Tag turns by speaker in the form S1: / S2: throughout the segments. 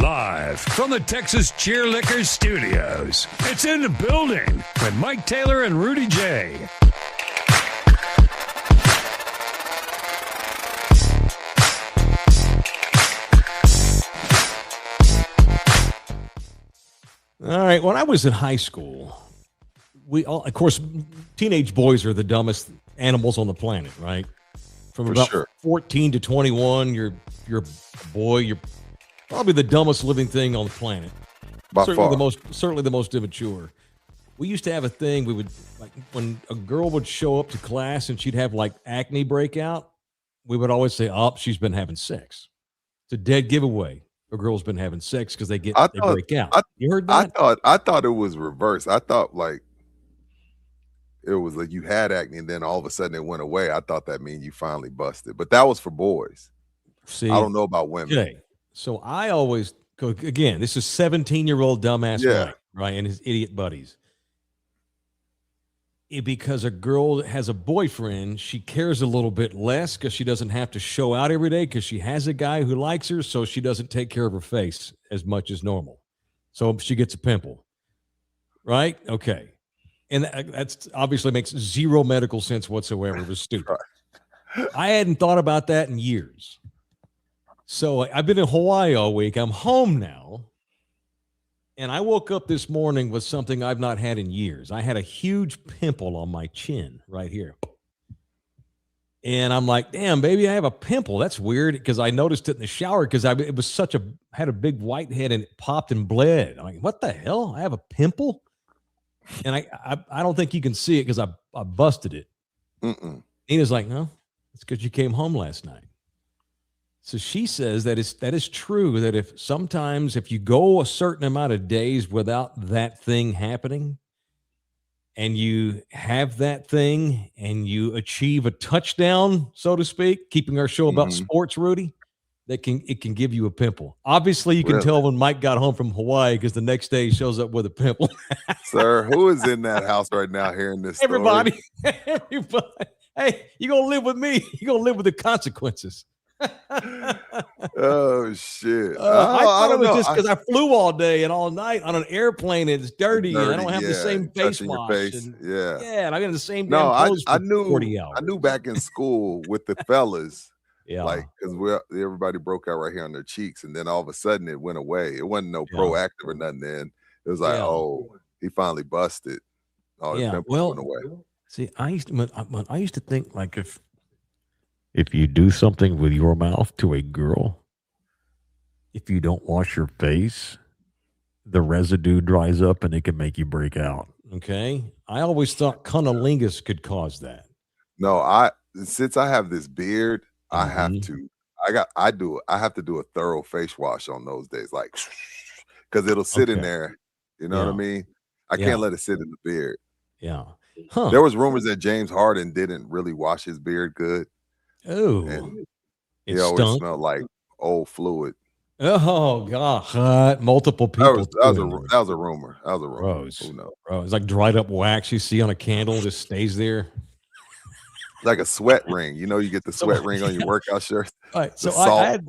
S1: Live from the Texas Cheerlickers Studios, it's In the Building with Mike Taylor and Rudy J.
S2: All right, when I was in high school, of course, teenage boys are the dumbest animals on the planet, right? From about 14 to 21, you're a boy. You're probably the dumbest living thing on the planet.
S3: By
S2: certainly
S3: far.
S2: certainly the most immature. We used to have a thing. We would, like, when a girl would show up to class and she'd have like acne breakout, we would always say, "Oh, she's been having sex." It's a dead giveaway. A girl's been having sex because they break out. You heard that?
S3: I thought it was reversed. I thought like it was like you had acne and then all of a sudden it went away. I thought that meant you finally busted, but that was for boys.
S2: See,
S3: I don't know about women.
S2: Okay. So I always go again. This is 17-year-old dumbass Mike, right, and his idiot buddies. Because a girl that has a boyfriend, she cares a little bit less because she doesn't have to show out every day because she has a guy who likes her, so she doesn't take care of her face as much as normal. So she gets a pimple, right? Okay. And that's obviously makes zero medical sense whatsoever. It was stupid. I hadn't thought about that in years. So I've been in Hawaii all week. I'm home now. And I woke up this morning with something I've not had in years. I had a huge pimple on my chin right here. And I'm like, damn, baby, I have a pimple. That's weird because I noticed it in the shower because it was had a big white head and it popped and bled. I'm like, what the hell? I have a pimple? And I don't think you can see it because I busted it. Nina's like, no, it's because you came home last night. So she says that is true, that if you go a certain amount of days without that thing happening and you have that thing and you achieve a touchdown, so to speak, keeping our show about sports, Rudy, it can give you a pimple. Obviously, you can tell when Mike got home from Hawaii because the next day he shows up with a pimple.
S3: Sir, who is in that house right now hearing this story?
S2: Everybody. Hey, you're going to live with me. You're going to live with the consequences.
S3: Oh shit!
S2: I thought it was just because I flew all day and all night on an airplane and it's dirty and I don't have the same face wash. And I got the same damn clothes for 40 hours.
S3: I knew back in school with the fellas,
S2: yeah,
S3: like because everybody broke out right here on their cheeks, and then all of a sudden it went away. It wasn't no proactive or nothing. Then it was like, oh, he finally busted. All the pimples went away.
S2: See, I used to think like if you do something with your mouth to a girl, if you don't wash your face, the residue dries up and it can make you break out. Okay. I always thought cunnilingus could cause that.
S3: No, since I have this beard, I have to do a thorough face wash on those days, like, because it'll sit in there. You know what I mean? I can't let it sit in the beard.
S2: Yeah.
S3: There was rumors that James Harden didn't really wash his beard good.
S2: Oh,
S3: it always smelled like old fluid.
S2: Oh God! Multiple people.
S3: That was a rumor. That was a rumor.
S2: Gross.
S3: Who knows?
S2: Bro, it's like dried up wax you see on a candle, just stays there.
S3: Like a sweat ring. You know, you get the sweat ring on your workout shirt.
S2: Right. So I had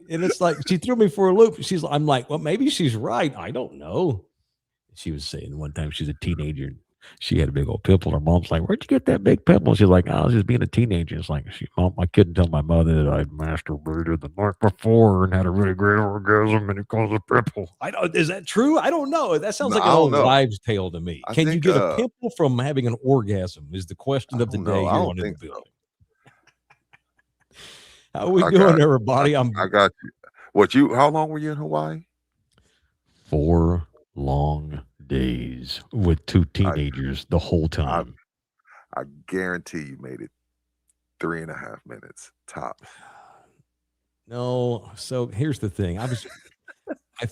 S2: and it's like she threw me for a loop. I'm like, well, maybe she's right. I don't know. She was saying one time she's a teenager. She had a big old pimple. Her mom's like, "Where'd you get that big pimple?" She's like, "I was just being a teenager." It's like, Mom, I couldn't tell my mother that I'd masturbated the night before and had a really great orgasm and it caused a pimple. Is that true? I don't know. That sounds like an old wives' tale to me. Can you get a pimple from having an orgasm? Is the question of the day here on In the Building. How are we doing, everybody?
S3: I got you. How long were you in Hawaii?
S2: 4 long days with 2 teenagers the whole time.
S3: I guarantee you made it 3.5 minutes top.
S2: No, so here's the thing. I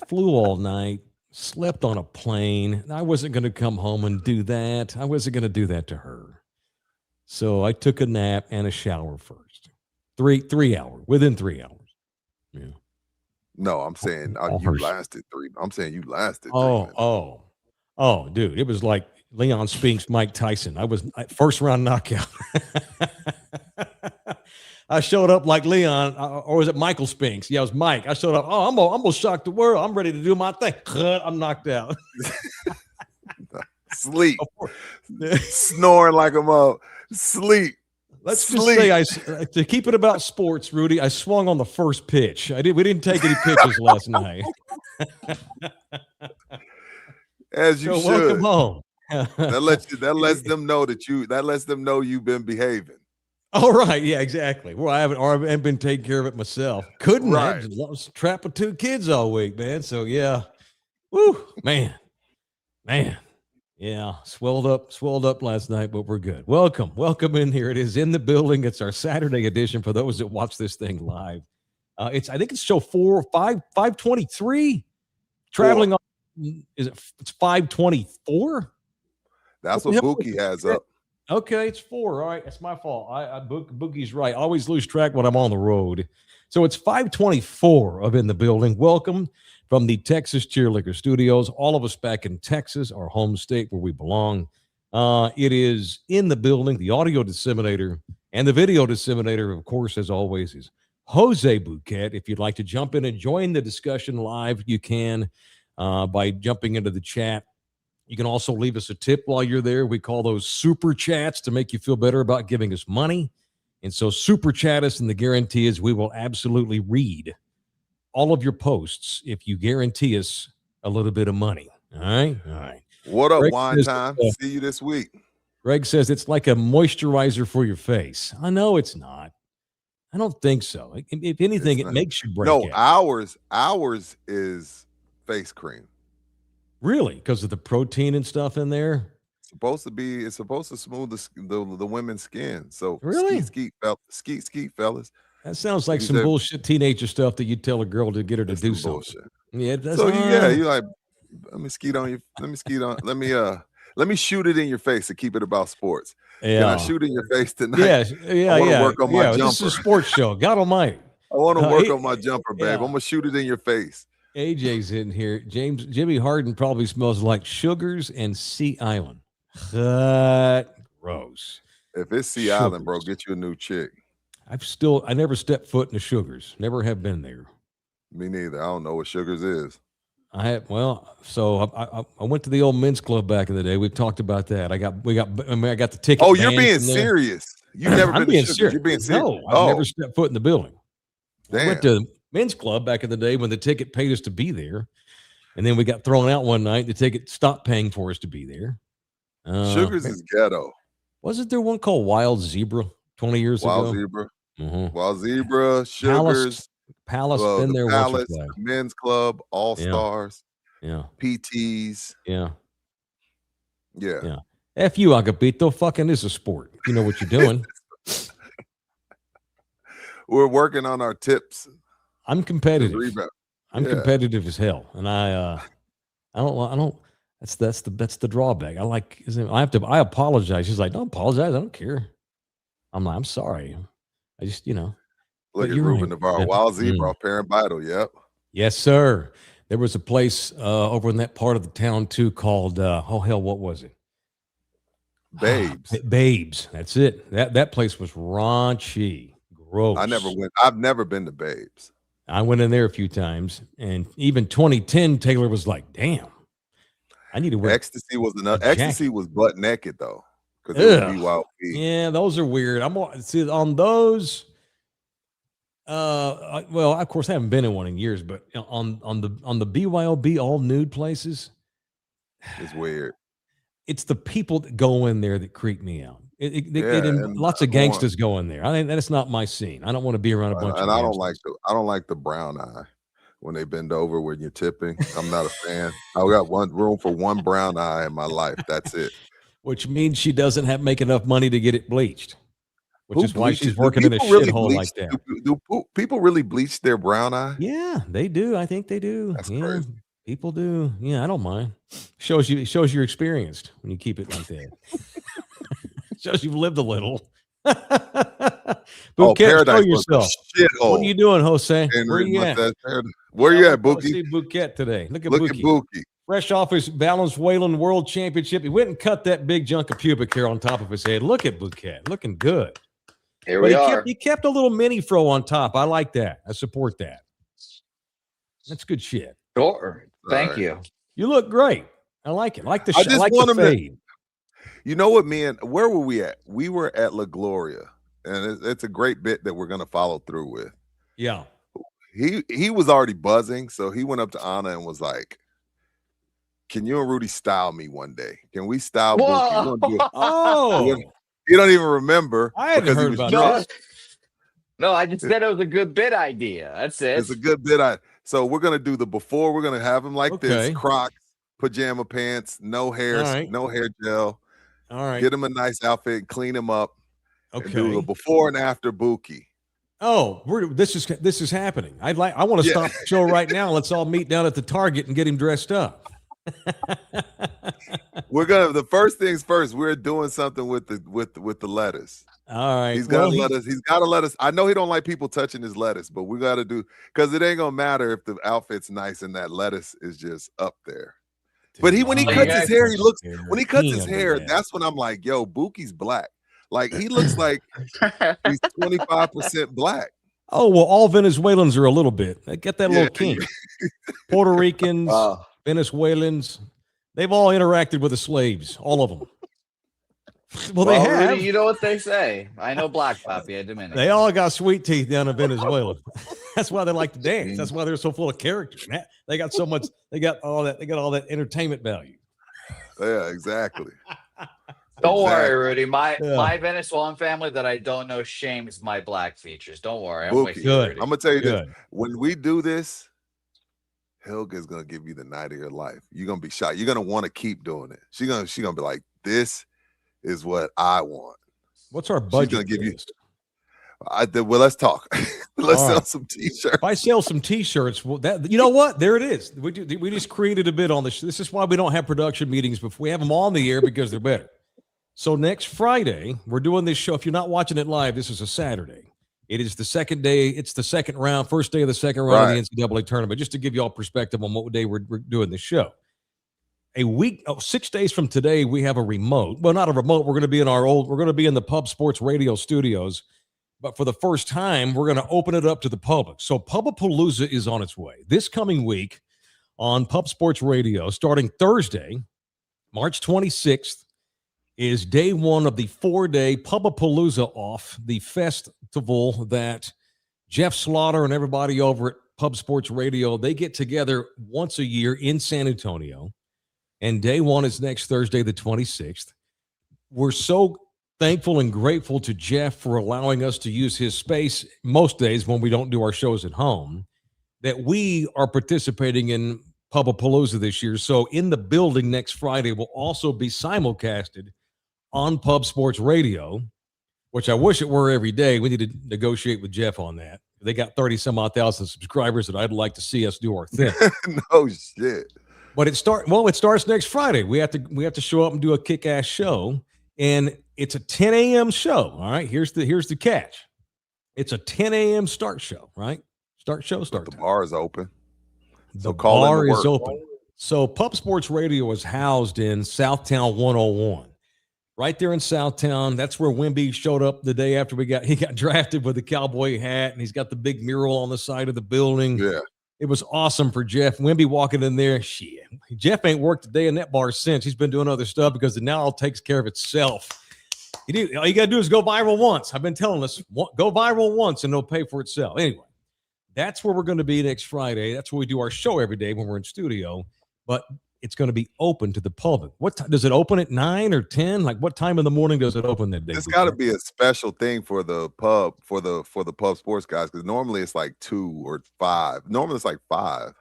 S2: flew all night, slept on a plane. I wasn't going to come home and do that. I wasn't going to do that to her. So I took a nap and a shower first. 3 hours, within 3 hours. Yeah.
S3: No, I'm saying you lasted 3. I'm saying you lasted 3 minutes.
S2: Oh, dude, it was like Leon Spinks, Mike Tyson. I was first round knockout. I showed up like Leon, or was it Michael Spinks? Yeah, it was Mike. I showed up. Oh, I'm gonna shock the world. I'm ready to do my thing. I'm knocked out.
S3: Sleep, snoring like a mug. Sleep.
S2: Let's just say, to keep it about sports, Rudy, I swung on the first pitch. We didn't take any pitches last night.
S3: As you should.
S2: Welcome home.
S3: That lets them know you've been behaving.
S2: All right, yeah, exactly. Well, I haven't been taking care of it myself. Couldn't. Right. I was trapped with 2 kids all week, man. So yeah, woo, man. Yeah, swelled up last night, but we're good. Welcome in here. It is in the building. It's our Saturday edition for those that watch this thing live. I think it's show 523. Traveling on, it's 524?
S3: That's what Buki has up.
S2: Okay, it's 4. All right, that's my fault. Bookie's right. I always lose track when I'm on the road. So it's 524 of In the Building. Welcome from the Texas Cheerleader Studios. All of us back in Texas, our home state where we belong. It is In the Building, the audio disseminator, and the video disseminator, of course, as always, is Jose Bouquet. If you'd like to jump in and join the discussion live, you can by jumping into the chat. You can also leave us a tip while you're there. We call those super chats to make you feel better about giving us money. And so super chat us, and the guarantee is we will absolutely read all of your posts if you guarantee us a little bit of money. All right.
S3: What up, Wine Time? See you this week.
S2: Greg says it's like a moisturizer for your face. I know it's not. I don't think so. If anything, it makes you break out.
S3: Ours is face cream.
S2: Really? Because of the protein and stuff in there?
S3: It's supposed to smooth the women's skin. So
S2: really?
S3: Skeet, fellas.
S2: That sounds like some bullshit teenager stuff that you tell a girl to get her to do something.
S3: Bullshit.
S2: Yeah, it does.
S3: So you like, let me skeet on you. Let me shoot it in your face to keep it about sports. Yeah. Can I shoot in your face tonight?
S2: Yeah.
S3: I want to work on my jumper.
S2: This is a sports show. God almighty.
S3: I want to work on my jumper, babe. I'm gonna shoot it in your face.
S2: AJ's in here. Jimmy Harden probably smells like sugars and Sea Island. Gross.
S3: If it's Sea Island, bro, get you a new chick.
S2: I never stepped foot in the Sugars. Never have been there.
S3: Me neither. I don't know what Sugars is.
S2: I went to the old men's club back in the day. We've talked about that. I got the ticket.
S3: Oh, you're being serious. You've never been to Sugars. You're being serious.
S2: No, I've never stepped foot in the building.
S3: Damn.
S2: I went to men's club back in the day when the ticket paid us to be there. And then we got thrown out one night. The ticket stopped paying for us to be there.
S3: Sugars is ghetto.
S2: Wasn't there one called Wild Zebra 20 years ago?
S3: Wild Zebra. Mm-hmm. Wild Zebra, Sugars.
S2: Palace, been there
S3: Palace, Men's Club, All Stars.
S2: Yeah.
S3: PTs.
S2: Yeah.
S3: Yeah.
S2: F you, Agapito. Fucking is a sport. You know what you're doing.
S3: We're working on our tips.
S2: I'm competitive. I'm competitive as hell, and I don't. That's the drawback. I apologize. She's like, don't apologize. I don't care. I'm like, I'm sorry. I just,
S3: Look at Ruben Navarro, Wild Zebra, Parent Vital. Yep.
S2: Yes, sir. There was a place over in that part of the town too called what was it?
S3: Babes.
S2: Babes. That's it. That place was raunchy. Gross.
S3: I never went. I've never been to Babes.
S2: I went in there a few times, and even 2010, Taylor was like, "Damn, I need to wear
S3: ecstasy." Ecstasy was butt naked though, because it was BYOB.
S2: Yeah, those are weird. See on those. Well, of course, I haven't been in one in years, but on the BYOB all nude places,
S3: it's weird.
S2: It's the people that go in there that creep me out. Lots of gangsters go in there. I think that's not my scene. I don't want to be around a bunch of.
S3: And I don't like the brown eye when they bend over when you're tipping. I'm not a fan. I got room for one brown eye in my life. That's it.
S2: Which means she doesn't make enough money to get it bleached. Which is why she's working in a shithole like that.
S3: Do people really bleach their brown eye?
S2: Yeah, they do. I think they do.
S3: That's crazy.
S2: People do. Yeah, I don't mind. Shows you're experienced when you keep it like that. Shows you've lived a little. Bouquet, show yourself. What are you doing, Jose? Where you at?
S3: Where you at, Bouquet?
S2: See Bouquet today. Look at Bouquet. Fresh off his Balance Whaling World Championship. He went and cut that big chunk of pubic hair on top of his head. Look at Bouquet. Looking good.
S4: Here we are.
S2: He kept a little mini fro on top. I like that. I support that. That's good shit.
S4: Sure. Thank you.
S2: You look great. I like it. I like the fade.
S3: You know what, man? Where were we at? We were at La Gloria, and it's a great bit that we're going to follow through with.
S2: Yeah.
S3: He was already buzzing, so he went up to Anna and was like, "Can you and Rudy style me one day? Can we style Buki?"
S2: Oh,
S3: you don't even remember.
S2: I hadn't heard about that.
S4: No, I just said it was a good bit idea. That's it.
S3: It's a good bit. So we're gonna do the before. We're gonna have him like this: Crocs, pajama pants, no hair, no hair gel.
S2: All right.
S3: Get him a nice outfit, clean him up.
S2: Okay.
S3: And do a before and after Buki.
S2: Oh, this is happening. I want to stop the show right now. Let's all meet down at the Target and get him dressed up.
S3: The first things first, we're doing something with the lettuce.
S2: All right.
S3: He's gotta let us. I know he don't like people touching his lettuce, but we gotta do, because it ain't gonna matter if the outfit's nice and that lettuce is just up there. But when he cuts his hair, that's when I'm like, yo, Buki's black. Like, he looks like he's 25% black.
S2: Oh, well, all Venezuelans are a little bit. They get that little kink. Puerto Ricans, Venezuelans, they've all interacted with the slaves, all of them. Well, they have.
S4: Rudy, you know what they say. I know Black Papi, Dominican.
S2: They all got sweet teeth down in Venezuela. That's why they like to dance. That's why they're so full of character. They got so much. They got all that entertainment value.
S3: Yeah, exactly.
S4: Don't worry, Rudy. My Venezuelan family that I don't know shames my black features. Don't worry. I'm with you, Rudy.
S3: I'm gonna tell you this. When we do this, Helga's gonna give you the night of your life. You're gonna be shocked. You're gonna want to keep doing it. She's gonna be like, this is what I want.
S2: What's our budget?
S3: She's gonna give you. Well, let's talk. Let's sell some t-shirts.
S2: If I sell some t-shirts, well, you know what? There it is. We just created a bit on this. This is why we don't have production meetings, but we have them on the air because they're better. So next Friday, we're doing this show. If you're not watching it live, this is a Saturday. It is the second day. It's the second round, first day of the second round of the NCAA tournament, just to give you all perspective on what day we're doing this show. 6 days from today, we have a remote. Well, not a remote. We're going to be we're going to be in the Pub Sports Radio studios. But for the first time, we're going to open it up to the public. So Pubapalooza is on its way. This coming week on Pub Sports Radio, starting Thursday, March 26th, is day one of the 4-day Pubapalooza off, the festival that Jeff Slaughter and everybody over at Pub Sports Radio, they get together once a year in San Antonio. And day one is next Thursday, the 26th. We're so thankful and grateful to Jeff for allowing us to use his space most days when we don't do our shows at home, that we are participating in Pubapalooza this year. So in the building next Friday will also be simulcasted on Pub Sports Radio, which I wish it were every day. We need to negotiate with Jeff on that. They got 30-some-odd thousand subscribers that I'd like to see us do our thing.
S3: No shit.
S2: But it starts next Friday. We have to show up and do a kick-ass show, and it's a 10 a.m. show. All right, here's the catch. It's a 10 a.m. start show, right? Start time.
S3: The bar is open.
S2: The bar is open. So Pub Sports Radio is housed in Southtown 101. Right there in Southtown. That's where Wemby showed up the day after he got drafted with the cowboy hat, and he's got the big mural on the side of the building. Yeah. It was awesome for Jeff. Wemby walking in there. Shit. Jeff ain't worked a day in that bar since. He's been doing other stuff because it now all takes care of itself. All you got to do is go viral once. I've been telling us, go viral once and it'll pay for itself. Anyway, that's where we're going to be next Friday. That's where we do our show every day when we're in studio. But it's going to be open to the public. What time does it open at 9 or 10? Like, what time in the morning does it open that day?
S3: It's got to be a special thing for the pub, for the Pub Sports guys, because normally it's like 2 or 5. Normally it's like 5.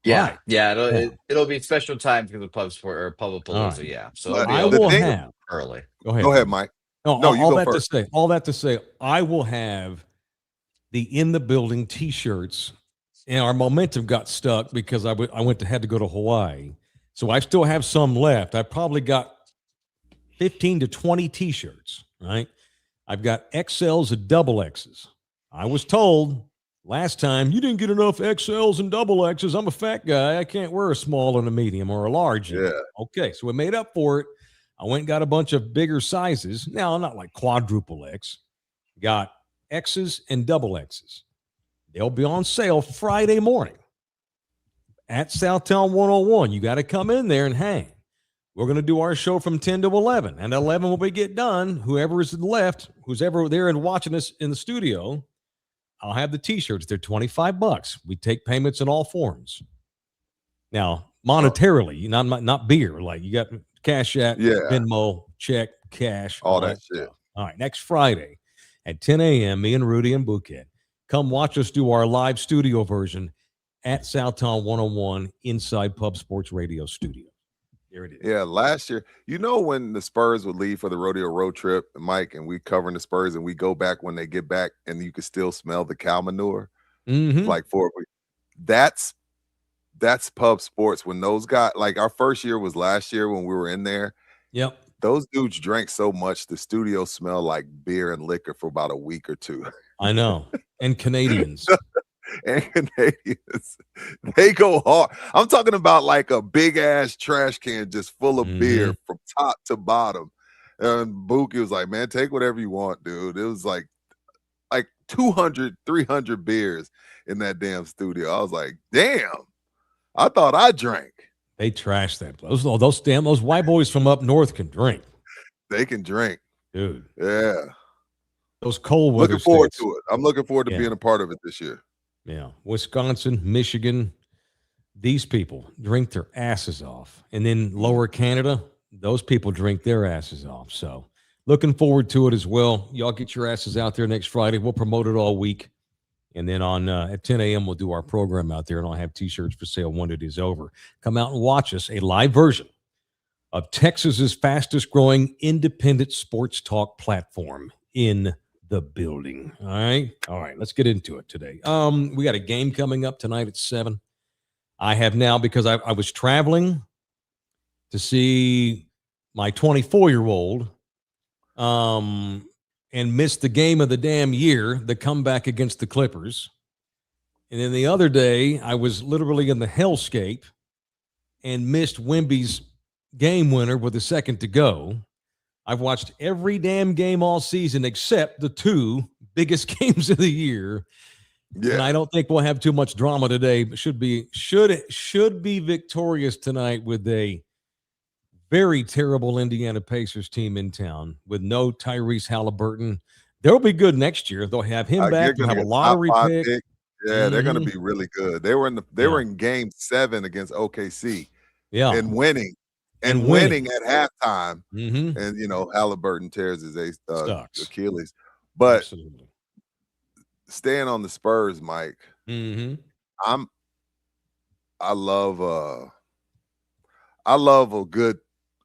S4: Yeah, right. Yeah. It'll be special time for the Pub Sport or Pubapalooza. Right. Yeah. So
S2: I will have
S4: early.
S3: Go ahead, Mike.
S2: No, you go first. All that to say, I will have the in the building T-shirts. And our momentum got stuck because I had to go to Hawaii. So I still have some left. I probably got 15 to 20 T-shirts, right? I've got XLs and double X's. I was told last time, you didn't get enough XLs and double X's. I'm a fat guy. I can't wear a small and a medium or a large.
S3: Yeah.
S2: Okay, so we made up for it. I went and got a bunch of bigger sizes. Now, not like quadruple X. got X's and double X's. They'll be on sale Friday morning at Southtown 101. You got to come in there and hang. We're going to do our show from 10 to 11. And 11 when we get done, whoever is left, who's ever there and watching us in the studio, I'll have the T-shirts. They're $25. We take payments in all forms. Now, monetarily, not beer. Like you got Cash App, Venmo, check, cash.
S3: All that shit.
S2: All right, next Friday at 10 a.m., me and Rudy and Bouquet. Come watch us do our live studio version at Southtown 101 inside Pub Sports Radio studio. There it is.
S3: Yeah, last year, when the Spurs would leave for the rodeo road trip, Mike, and we covering the Spurs, and we go back when they get back, and you could still smell the cow manure. Like that's Pub Sports. When those guys, like our first year was last year when we were in there.
S2: Yep.
S3: Those dudes drank so much the studio smelled like beer and liquor for about a week or two.
S2: I know. And Canadians.
S3: And Canadians, they go hard. I'm talking about like a big ass trash can just full of beer from top to bottom. And Buki was like, man, take whatever you want, dude. It was like 200, 300 beers in that damn studio. I was like, damn, I thought I drank.
S2: They trashed that place. Those white boys from up north can drink.
S3: They can drink.
S2: Dude.
S3: Yeah.
S2: Those cold weather
S3: Looking forward
S2: states.
S3: to it. I'm looking forward to being a part of it this year.
S2: Yeah. Wisconsin, Michigan, these people drink their asses off. And then lower Canada, those people drink their asses off. So looking forward to it as well. Y'all get your asses out there next Friday. We'll promote it all week. And then on at 10 a.m., we'll do our program out there, and I'll have T-shirts for sale when it is over. Come out and watch us, a live version of Texas's fastest-growing independent sports talk platform in the building. All right, let's get into it today. We got a game coming up tonight at 7. I have now, because I was traveling to see my 24-year-old and missed the game of the damn year, the comeback against the Clippers. And then the other day, I was literally in the hellscape and missed Wemby's game winner with a second to go. I've watched every damn game all season except the 2 biggest games of the year. Yeah. And I don't think we'll have too much drama today, but should be victorious tonight with a very terrible Indiana Pacers team in town with no Tyrese Halliburton. They'll be good next year. They'll have him back. They'll have a lottery pick.
S3: Yeah, they're going to be really good. They were in game 7 against OKC.
S2: Yeah.
S3: And winning. And winning at halftime, and Halliburton tears his Achilles. But staying on the Spurs, Mike, I love a good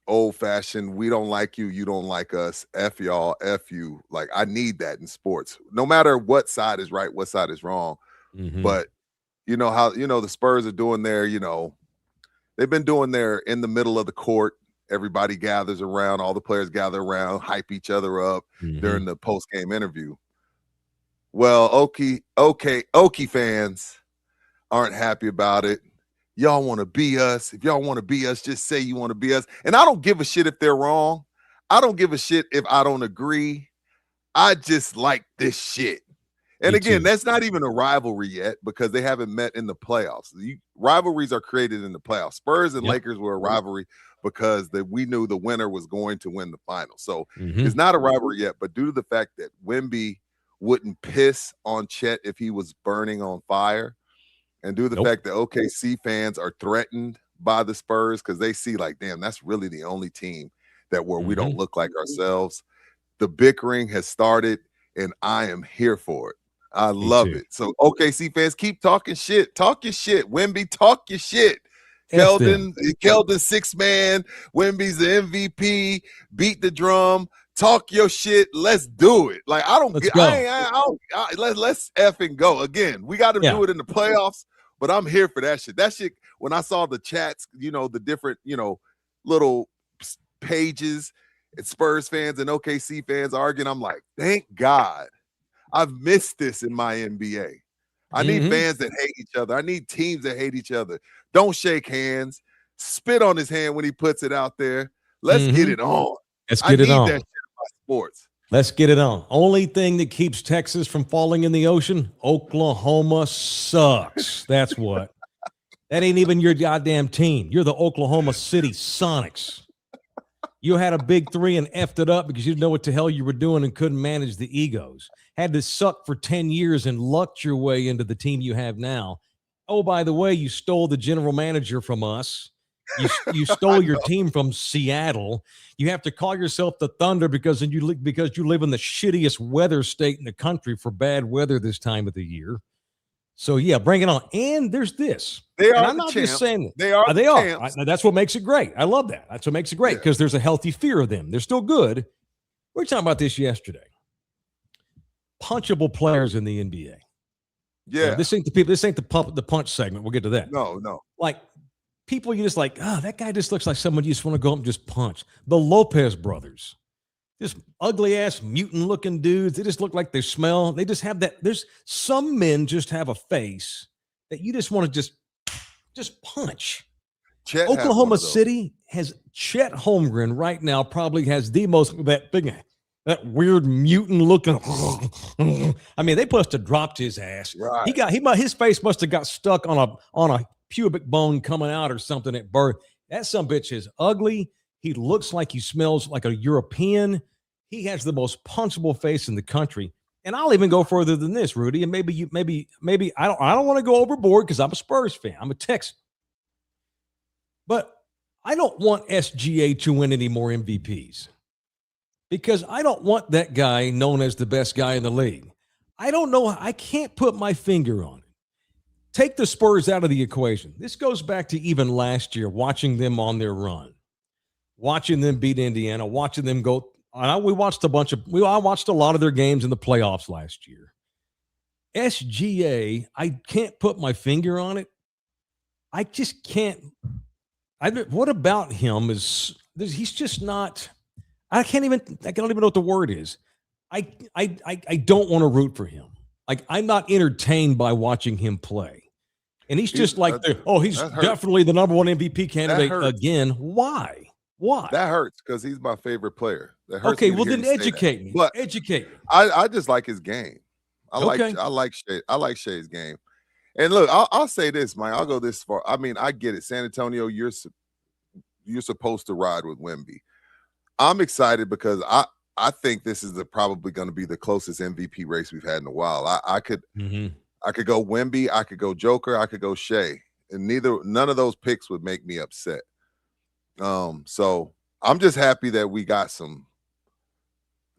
S3: old-fashioned, we don't like you, you don't like us, F y'all, F you. Like, I need that in sports. No matter what side is right, what side is wrong. But you know how the Spurs are doing their, they've been doing their in the middle of the court. Everybody gathers around, all the players gather around, hype each other up during the post-game interview. Well, Okie fans aren't happy about it. Y'all want to be us. If y'all want to be us, just say you want to be us. And I don't give a shit if they're wrong. I don't give a shit if I don't agree. I just like this shit. And again, that's not even a rivalry yet because they haven't met in the playoffs. Rivalries are created in the playoffs. Spurs and Lakers were a rivalry because we knew the winner was going to win the final. So it's not a rivalry yet, but due to the fact that Wemby wouldn't piss on Chet if he was burning on fire, and due to the fact that OKC fans are threatened by the Spurs because they see like, damn, that's really the only team that where we don't look like ourselves. The bickering has started, and I am here for it. I love it. So OKC fans, keep talking shit. Talk your shit. Wemby, talk your shit. Keldon 6-man. Wemby's the MVP. Beat the drum. Talk your shit. Let's do it. Like, I don't get. Let's effing go again. We got to do it in the playoffs. But I'm here for that shit. That shit. When I saw the chats, the different, little pages, and Spurs fans and OKC fans arguing, I'm like, thank God. I've missed this in my NBA. I need fans that hate each other. I need teams that hate each other. Don't shake hands. Spit on his hand when he puts it out there. Let's get it on.
S2: Let's get it on.
S3: I need that shit in my sports.
S2: Let's get it on. Only thing that keeps Texas from falling in the ocean, Oklahoma sucks. That's what. That ain't even your goddamn team. You're the Oklahoma City Sonics. You had a big three and effed it up because you didn't know what the hell you were doing and couldn't manage the egos. Had to suck for 10 years and lucked your way into the team you have now. Oh, by the way, you stole the general manager from us. You stole your team from Seattle. You have to call yourself the Thunder because you live in the shittiest weather state in the country for bad weather this time of the year. So yeah, bring it on. And there's this.
S3: They are.
S2: And I'm not just saying
S3: they are.
S2: They are. That's what makes it great. I love that. That's what makes it great because there's a healthy fear of them. They're still good. We were talking about this yesterday. Punchable players in the NBA.
S3: Yeah.
S2: You know, this ain't the people. This ain't the punch segment. We'll get to that.
S3: No.
S2: Like people, you just like, that guy just looks like someone you just want to go up and just punch. The Lopez brothers. Just ugly ass mutant looking dudes. They just look like they smell. They just have that. There's some men just have a face that you just want to just punch.
S3: Chet
S2: Oklahoma City has Chet Holmgren right now probably has the most that weird mutant looking. I mean, they must have dropped his ass.
S3: Right.
S2: His face must have got stuck on a pubic bone coming out or something at birth. That sumbitch is ugly. He looks like he smells like a European. He has the most punchable face in the country. And I'll even go further than this, Rudy. And maybe I don't want to go overboard because I'm a Spurs fan. I'm a Texan. But I don't want SGA to win any more MVPs because I don't want that guy known as the best guy in the league. I don't know. I can't put my finger on it. Take the Spurs out of the equation. This goes back to even last year, watching them on their run. Watching them beat Indiana, watching them go. I watched a lot of their games in the playoffs last year. SGA, I can't put my finger on it. I just can't. What about him he's just not. I don't even know what the word is. I don't want to root for him. Like I'm not entertained by watching him play. And he's just like, he's definitely the number one MVP candidate again. Why? Why?
S3: That hurts because he's my favorite player. That hurts.
S2: Okay, well then educate me.
S3: But
S2: educate me.
S3: I just like his game. I like Shay's game. And look, I'll say this, Mike. I'll go this far. I mean, I get it. San Antonio, you're supposed to ride with Wemby. I'm excited because I think this is probably going to be the closest MVP race we've had in a while. I could go Wemby, I could go Joker, I could go Shea, and none of those picks would make me upset. So I'm just happy that we got some,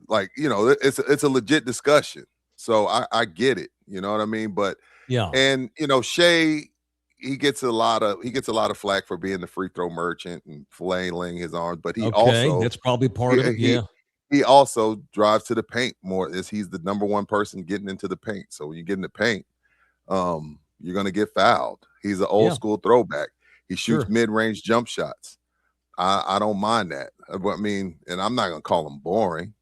S3: it's a legit discussion. So I get it, you know what I mean? But
S2: yeah,
S3: and Shea, he gets a lot of flack for being the free throw merchant and flailing his arms, but
S2: that's probably part of it. Yeah.
S3: He also drives to the paint more as he's the number one person getting into the paint. So when you get in the paint, you're going to get fouled. He's an old school throwback. He shoots mid-range jump shots. I don't mind that. I mean, and I'm not going to call him boring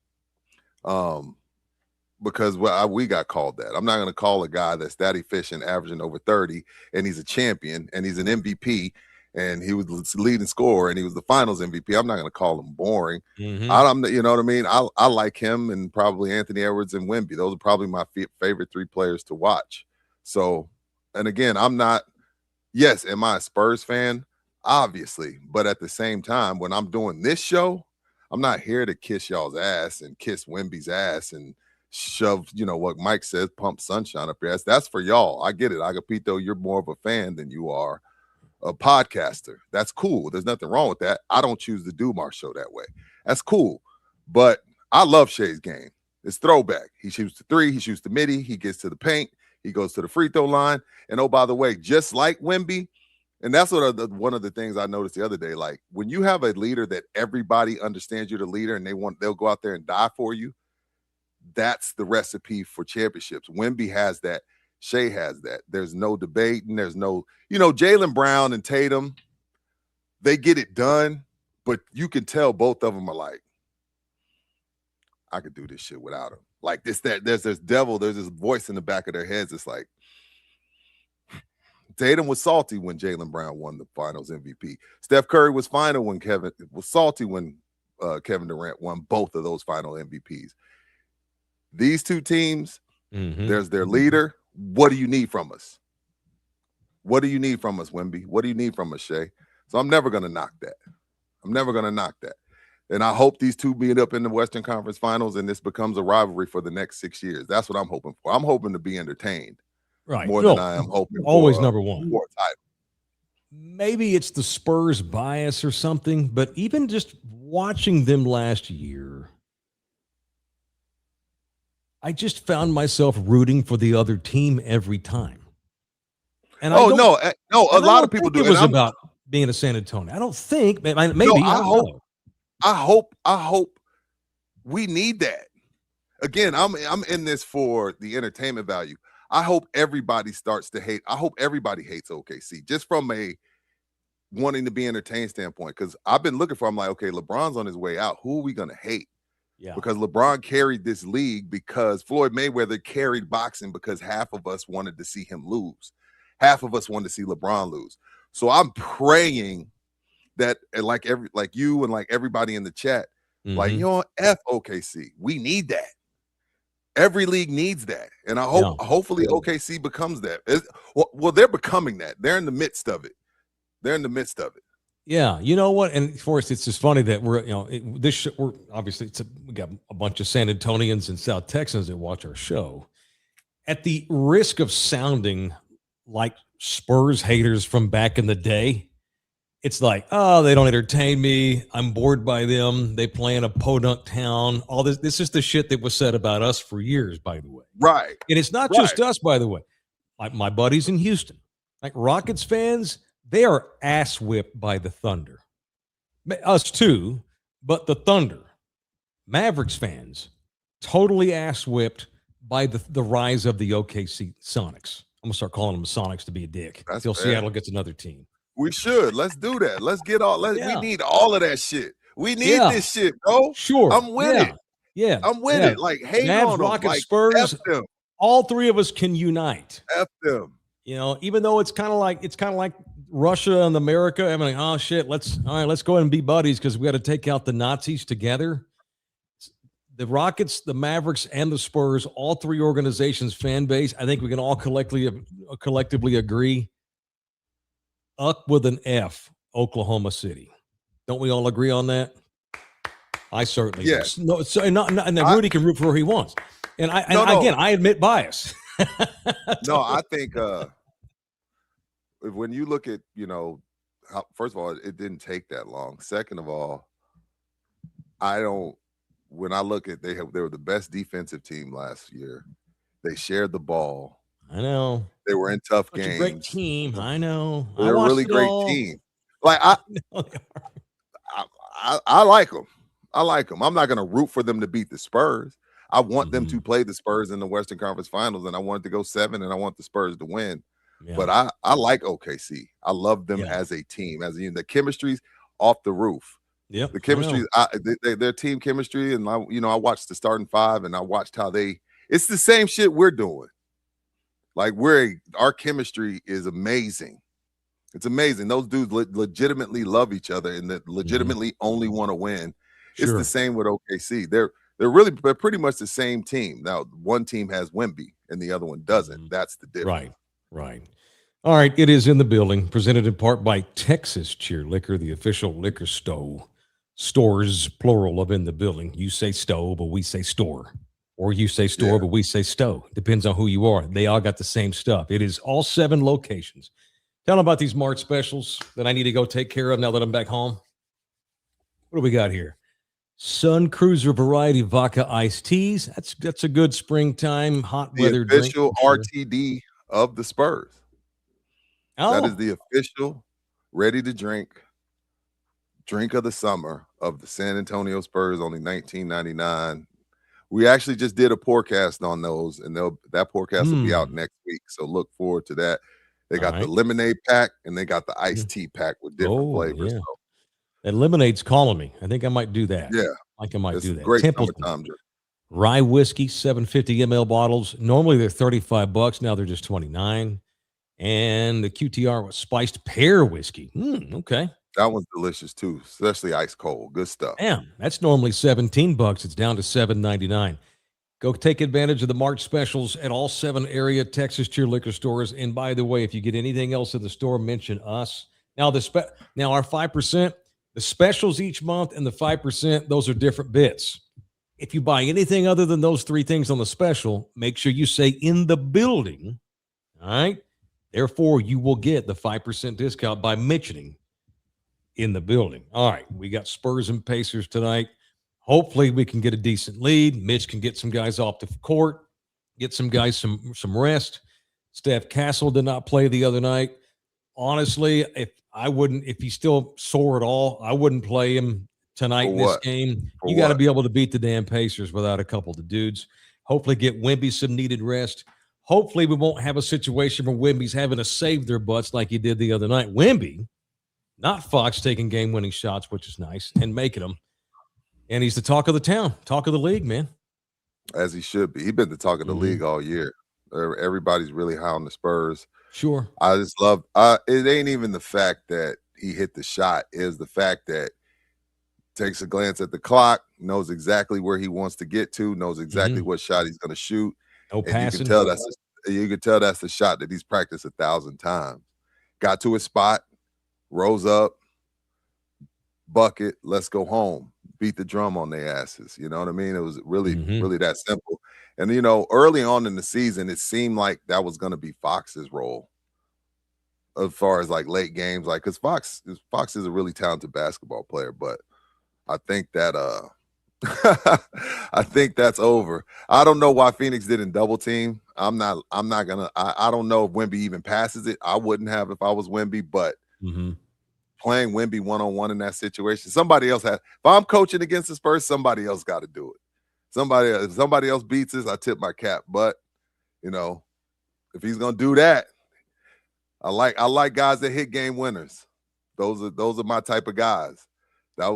S3: because we got called that. I'm not going to call a guy that's that efficient, averaging over 30, and he's a champion, and he's an MVP, and he was the leading scorer, and he was the finals MVP. I'm not going to call him boring.
S2: Mm-hmm.
S3: You know what I mean? I like him and probably Anthony Edwards and Wemby. Those are probably my favorite three players to watch. So, and again, am I a Spurs fan? Obviously, but at the same time, when I'm doing this show, I'm not here to kiss y'all's ass and kiss Wemby's ass and shove, what Mike says, pump sunshine up your ass. That's for y'all. I get it. Agapito, you're more of a fan than you are a podcaster. That's cool. There's nothing wrong with that. I don't choose to do my show that way. That's cool. But I love Shay's game. It's throwback. He shoots the three. He shoots the midi. He gets to the paint. He goes to the free throw line. And oh, by the way, just like Wemby, and that's one of the things I noticed the other day. Like when you have a leader that everybody understands you're the leader and they'll go out there and die for you. That's the recipe for championships. Wemby has that. Shea has that. There's no debate and there's no, Jaylen Brown and Tatum, they get it done, but you can tell both of them are like, I could do this shit without him. Like there's this voice in the back of their heads. It's like, Tatum was salty when Jaylen Brown won the finals MVP. Steph Curry was salty when Kevin Durant won both of those final MVPs. These two teams, there's their leader. What do you need from us? What do you need from us, Wemby? What do you need from us, Shea? So I'm never going to knock that. And I hope these two meet up in the Western Conference Finals and this becomes a rivalry for the next 6 years. That's what I'm hoping for. I'm hoping to be entertained more than I am hoping
S2: always
S3: for
S2: number one.
S3: For a title.
S2: Maybe it's the Spurs bias or something, but even just watching them last year, I just found myself rooting for the other team every time. And
S3: a lot of people do.
S2: It was about being a San Antonio. I don't think. Maybe.
S3: I hope we need that. Again, I'm in this for the entertainment value. I hope everybody starts to hate. I hope everybody hates OKC just from a wanting to be entertained standpoint. Because I've been looking for. I'm like, okay, LeBron's on his way out. Who are we gonna hate?
S2: Yeah.
S3: Because LeBron carried this league because Floyd Mayweather carried boxing because half of us wanted to see him lose. Half of us wanted to see LeBron lose. So I'm praying that like you and like everybody in the chat, like, F OKC. We need that. Every league needs that. And I hope hopefully OKC becomes that. Well, they're becoming that. They're in the midst of it.
S2: Yeah, you know what? And Forrest, it's just funny that we're, we're obviously we got a bunch of San Antonians and South Texans that watch our show. At the risk of sounding like Spurs haters from back in the day, it's like, oh, they don't entertain me. I'm bored by them. They play in a podunk town. All this. This is the shit that was said about us for years, by the way.
S3: Right.
S2: And it's not just us, by the way. Like my buddies in Houston, like Rockets fans, they are ass whipped by the Thunder. Us too, but the Thunder. Mavericks fans, totally ass whipped by the rise of the OKC Sonics. I'm going to start calling them Sonics to be a dick until Seattle gets another team.
S3: We should. Let's do that. Let's get all. We need all of that shit. We need this shit, bro.
S2: Sure.
S3: I'm with it.
S2: Yeah.
S3: I'm with it. Like, hate
S2: Mavs,
S3: on
S2: Rockets,
S3: them. Like,
S2: Spurs.
S3: F them.
S2: All three of us can unite.
S3: F them.
S2: Even though it's kind of like Russia and America. I'm like, oh shit, let's go ahead and be buddies because we got to take out the Nazis together. The Rockets, the Mavericks, and the Spurs, all three organizations' fan base, I think we can all collectively agree. Up with an F, Oklahoma City. Don't we all agree on that? I certainly do. No, and then Rudy can root for who he wants. And I admit bias.
S3: No, I think when you look at, first of all, it didn't take that long. Second of all, when I look at they were the best defensive team last year. They shared the ball.
S2: I know.
S3: They were in tough games.
S2: A great team. I know.
S3: They're a really great team. Like I like them. I like them. I'm not going to root for them to beat the Spurs. I want them to play the Spurs in the Western Conference Finals, and I want it to go 7, and I want the Spurs to win. Yeah. But I like OKC. I love them as a team. The chemistry's off the roof.
S2: Yep.
S3: The chemistry, their team chemistry, and I watched the starting five, and I watched how it's the same shit we're doing. Like our chemistry is amazing. It's amazing. Those dudes legitimately love each other and that legitimately only want to win. Sure. It's the same with OKC. They're pretty much the same team. Now, one team has Wemby and the other one doesn't. That's the difference.
S2: Right. All right. It is in the building, presented in part by Texas Cheer Liquor, the official liquor stores, plural of in the building. You say stow, but we say store. Or you say store, but we say stow. Depends on who you are. They all got the same stuff. It is all 7 locations. Tell them about these March specials that I need to go take care of now that I'm back home. What do we got here? Sun Cruiser Variety Vodka Iced Teas. That's a good springtime hot weather drink.
S3: The official RTD of the Spurs. Oh. That is the official ready-to-drink drink of the summer of the San Antonio Spurs, only $19.99. We actually just did a forecast on those, and that forecast will be out next week. So look forward to that. They got the lemonade pack, and they got the iced tea pack with different flavors.
S2: Yeah. So. That lemonade's calling me. I think I might do that.
S3: Yeah.
S2: I might do that.
S3: Great summertime drink.
S2: Rye whiskey, 750 ml bottles. Normally they're $35. Now they're just $29. And the QTR was spiced pear whiskey. Okay.
S3: That one's delicious too, especially ice cold. Good stuff.
S2: Damn, that's normally $17. It's down to $7.99. Go take advantage of the March specials at all 7 area Texas Cheer liquor stores. And by the way, if you get anything else at the store, mention us. Now, now our 5%, the specials each month and the 5%, those are different bits. If you buy anything other than those 3 things on the special, make sure you say in the building. All right. Therefore, you will get the 5% discount by mentioning in the building. All right. We got Spurs and Pacers tonight. Hopefully we can get a decent lead. Mitch can get some guys off the court, get some guys some rest. Steph Castle did not play the other night. Honestly, if he's still sore at all, I wouldn't play him tonight in this game. You got to be able to beat the damn Pacers without a couple of the dudes. Hopefully get Wemby some needed rest. Hopefully we won't have a situation where Wemby's having to save their butts like he did the other night. Wemby, not Fox, taking game-winning shots, which is nice, and making them. And he's the talk of the town, talk of the league, man.
S3: As he should be. He's been the talk of the league all year. Everybody's really high on the Spurs.
S2: Sure.
S3: I just love it. Ain't even the fact that he hit the shot, is the fact that takes a glance at the clock, knows exactly where he wants to get to, knows exactly what shot he's going to shoot.
S2: No passing.
S3: You can tell that's the shot that he's practiced 1,000 times. Got to his spot, rose up, bucket, let's go home. Beat the drum on their asses. You know what I mean? It was really, really that simple. And, early on in the season, it seemed like that was going to be Fox's role as far as like late games. Like, because Fox is a really talented basketball player, but I think that I think that's over. I don't know why Phoenix didn't double team. I'm not gonna. I don't know if Wemby even passes it. I wouldn't have if I was Wemby, but playing Wemby one-on-one in that situation, somebody else has. If I'm coaching against the Spurs, somebody else got to do it. If somebody else beats us, I tip my cap. But if he's gonna do that, I like guys that hit game winners. Those are my type of guys. That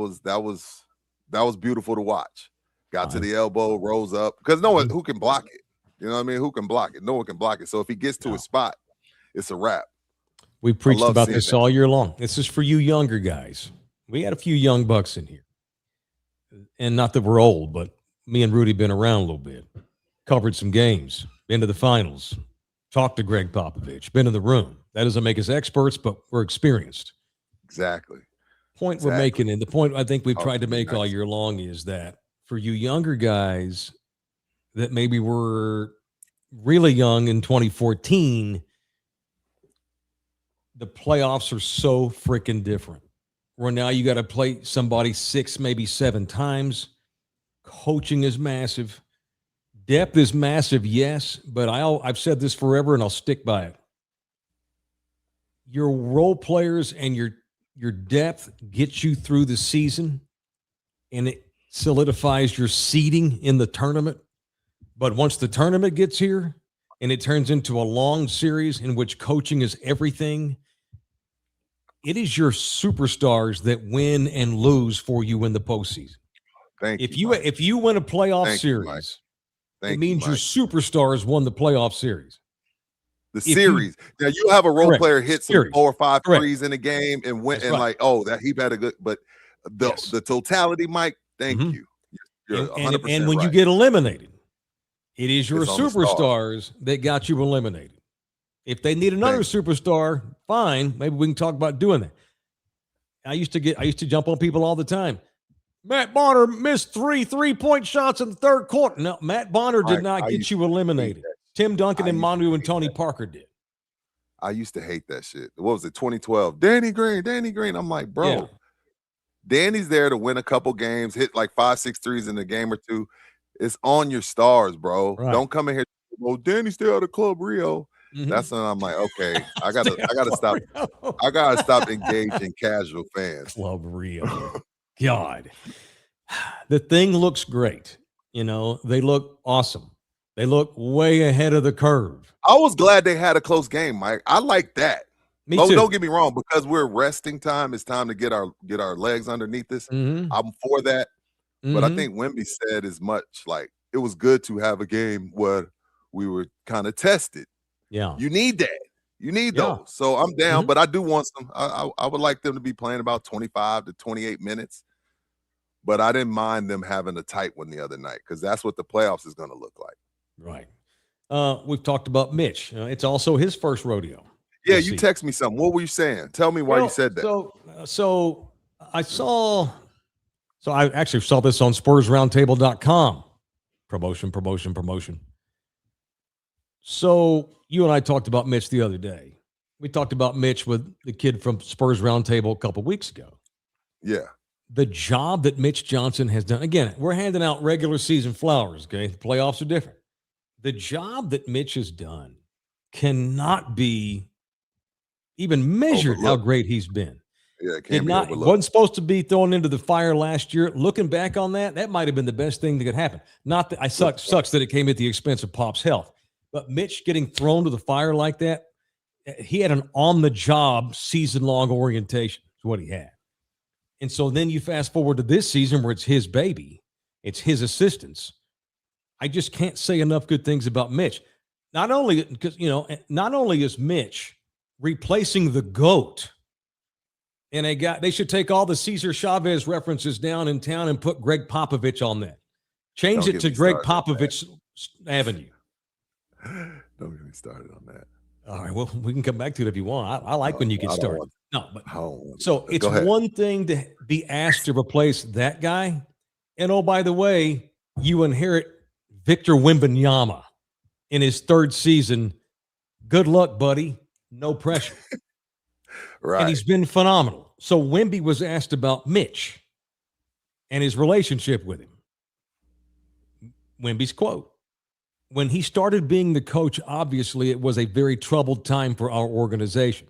S3: was beautiful to watch. Got to the elbow, rose up, because no one who can block it. You know what I mean? Who can block it? No one can block it. So if he gets to a spot, it's a wrap.
S2: We preached about this all year long. This is for you younger guys. We had a few young bucks in here. And not that we're old, but me and Rudy been around a little bit. Covered some games. Been to the finals. Talked to Greg Popovich. Been in the room. That doesn't make us experts, but we're experienced.
S3: Exactly.
S2: We're making, and the point I think we've tried to make all year long is that for you younger guys that maybe were really young in 2014, the playoffs are so freaking different. Where now you got to play somebody 6, maybe 7 times. Coaching is massive. Depth is massive, yes, but I've said this forever and I'll stick by it. Your role players and your depth gets you through the season, and it solidifies your seeding in the tournament. But once the tournament gets here and it turns into a long series in which coaching is everything, it is your superstars that win and lose for you in the postseason. If you win a playoff series, it means your superstars won the playoff series.
S3: The series. Now you have a role player hit some 4 or 5 threes in a game and went and that he had a good, but the totality, Mike. Thank you. You're 100%
S2: and when
S3: right.
S2: you get eliminated, it is your superstars that got you eliminated. If they need another superstar, fine. Maybe we can talk about doing that. I used to jump on people all the time. Matt Bonner missed 3 3-point shots in the third quarter. No, Matt Bonner did not get you eliminated. Tim Duncan and Manu and Tony Parker did.
S3: I used to hate that shit. What was it, 2012? Danny Green. I'm like, bro, Danny's there to win a couple games, hit like 5, 6 threes in a game or two. It's on your stars, bro. Right. Don't come in here. Well, Danny stay out of Club Rio. That's when I'm like, okay, I gotta stop. I gotta stop engaging casual fans.
S2: Club Rio. God. The thing looks great. They look awesome. They look way ahead of the curve.
S3: I was glad they had a close game, Mike. I like that.
S2: Me too.
S3: Don't get me wrong, because we're resting time. It's time to get our legs underneath us. I'm for that. But I think Wemby said as much, like, it was good to have a game where we were kind of tested.
S2: Yeah.
S3: You need that. You need those. So I'm down, but I do want some. I would like them to be playing about 25 to 28 minutes. but I didn't mind them having a tight one the other night because that's what the playoffs is going to look like.
S2: Right. We've talked about Mitch. It's also his first rodeo.
S3: Yeah, you text me something. What were you saying? Tell me why you said that.
S2: So I actually saw this on SpursRoundtable.com. Promotion. So you and I talked about Mitch the other day. We talked about Mitch with the kid from Spurs Roundtable a couple weeks ago.
S3: Yeah.
S2: The job that Mitch Johnson has done. Again, we're handing out regular season flowers, okay? The playoffs are different. The job that Mitch has done cannot be even measured how great he's been.
S3: Yeah, it can't be overlooked.
S2: Wasn't supposed to be thrown into the fire last year. Looking back on that, that might have been the best thing that could happen. Not that sucks that it came at the expense of Pop's health. But Mitch getting thrown to the fire like that, he had an on-the-job season-long orientation is what he had. And so then you fast forward to this season where it's his baby. It's his assistants. I just can't say enough good things about Mitch. Not only is Mitch replacing the GOAT, and they should take all the Cesar Chavez references down in town and put Greg Popovich on that. Change it to Greg Popovich Avenue.
S3: Don't get me started on that.
S2: All right, well, we can come back to it if you want. I like when you get started. So it's
S3: Go ahead.
S2: one thing to be asked to replace that guy. And oh, by the way, you inherit Victor Wembanyama in his third season. Good luck, buddy. No pressure.
S3: Right.
S2: And he's been phenomenal. So Wemby was asked about Mitch and his relationship with him. Wemby's quote: when he started being the coach, obviously it was a very troubled time for our organization.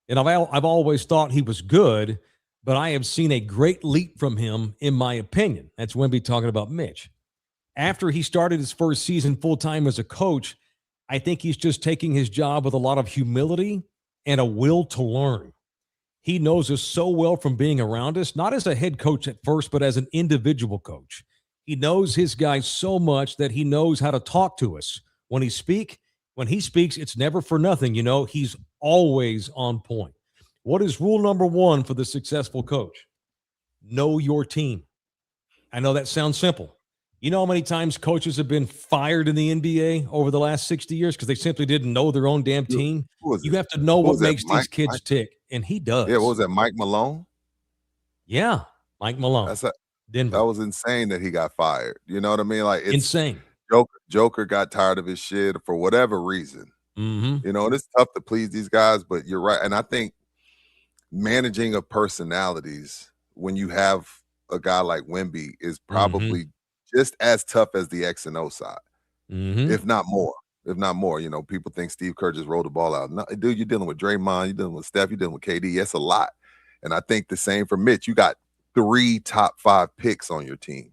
S2: And I've always thought he was good, but I have seen a great leap from him, in my opinion. That's Wemby talking about Mitch. After he started his first season full-time as a coach, I think he's just taking his job with a lot of humility and a will to learn. He knows us so well from being around us, not as a head coach at first, but as an individual coach. He knows his guys so much that he knows how to talk to us. When he speaks, it's never for nothing. He's always on point. What is rule number one for the successful coach? Know your team. I know that sounds simple. You know how many times coaches have been fired in the NBA over the last 60 years because they simply didn't know their own damn team? You have to know what makes these kids tick, and he does.
S3: Yeah, what was that, Mike Malone?
S2: Yeah, Mike Malone. Denver.
S3: That was insane that he got fired. You know what I mean? Like, it's
S2: insane.
S3: Joker got tired of his shit for whatever reason.
S2: Mm-hmm.
S3: And it's tough to please these guys, but you're right. And I think managing of personalities when you have a guy like Wemby is probably just as tough as the X and O side, if not more. People think Steve Kerr just rolled the ball out. No, dude, you're dealing with Draymond, you're dealing with Steph, you're dealing with KD. That's a lot. And I think the same for Mitch. You got 3 top 5 picks on your team.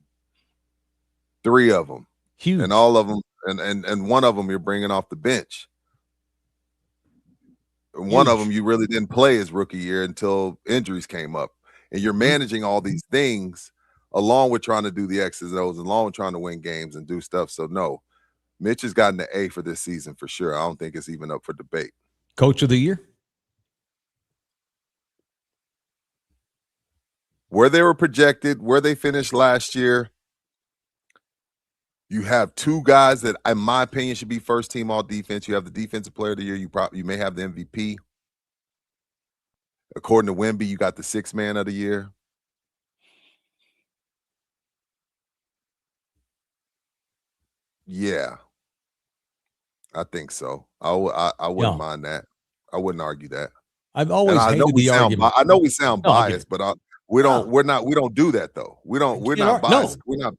S3: 3 of them.
S2: Huge.
S3: And all of them, and one of them you're bringing off the bench. And one of them you really didn't play his rookie year until injuries came up. And you're managing all these things along with trying to do the X's and O's, along with trying to win games and do stuff. So, no, Mitch has gotten the A for this season for sure. I don't think it's even up for debate.
S2: Coach of the year?
S3: Where they were projected, where they finished last year, you have 2 guys that, in my opinion, should be first team all defense. You have the defensive player of the year. You may have the MVP. According to Wemby, you got the 6th man of the year. Yeah, I think so. I wouldn't mind that. I wouldn't argue that.
S2: I've always hated the argument.
S3: I know we sound biased, but we don't do that though. We're not biased.
S2: No.
S3: We're not.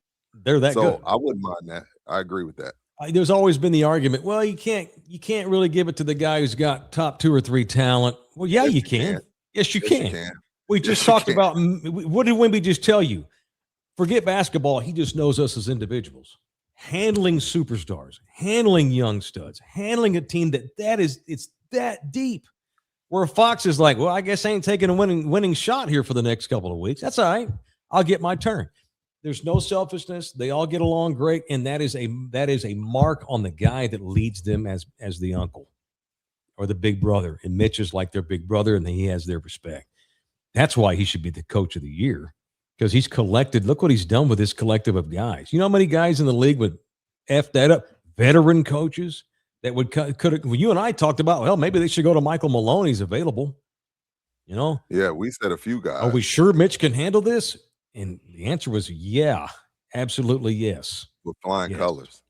S2: They're that good.
S3: I wouldn't mind that. I agree with that.
S2: There's always been the argument, well, you can't really give it to the guy who's got top 2 or 3 talent. Well, yeah, you can. Yes, you can. We just talked about, what did Wemby just tell you? Forget basketball. He just knows us as individuals. Handling superstars, handling young studs, handling a team it's that deep. Where Fox is like, well, I guess I ain't taking a winning shot here for the next couple of weeks. That's all right. I'll get my turn. There's no selfishness. They all get along great, and that is a mark on the guy that leads them as the uncle or the big brother. And Mitch is like their big brother, and he has their respect. That's why he should be the coach of the year. because he's collected. Look what he's done with this collective of guys. You know how many guys in the league would F that up? Veteran coaches that could well, you and I talked about, well, maybe they should go to Michael Malone. He's available. You know?
S3: Yeah, we said a few guys.
S2: Are we sure Mitch can handle this? And the answer was yeah, absolutely yes.
S3: With flying colors.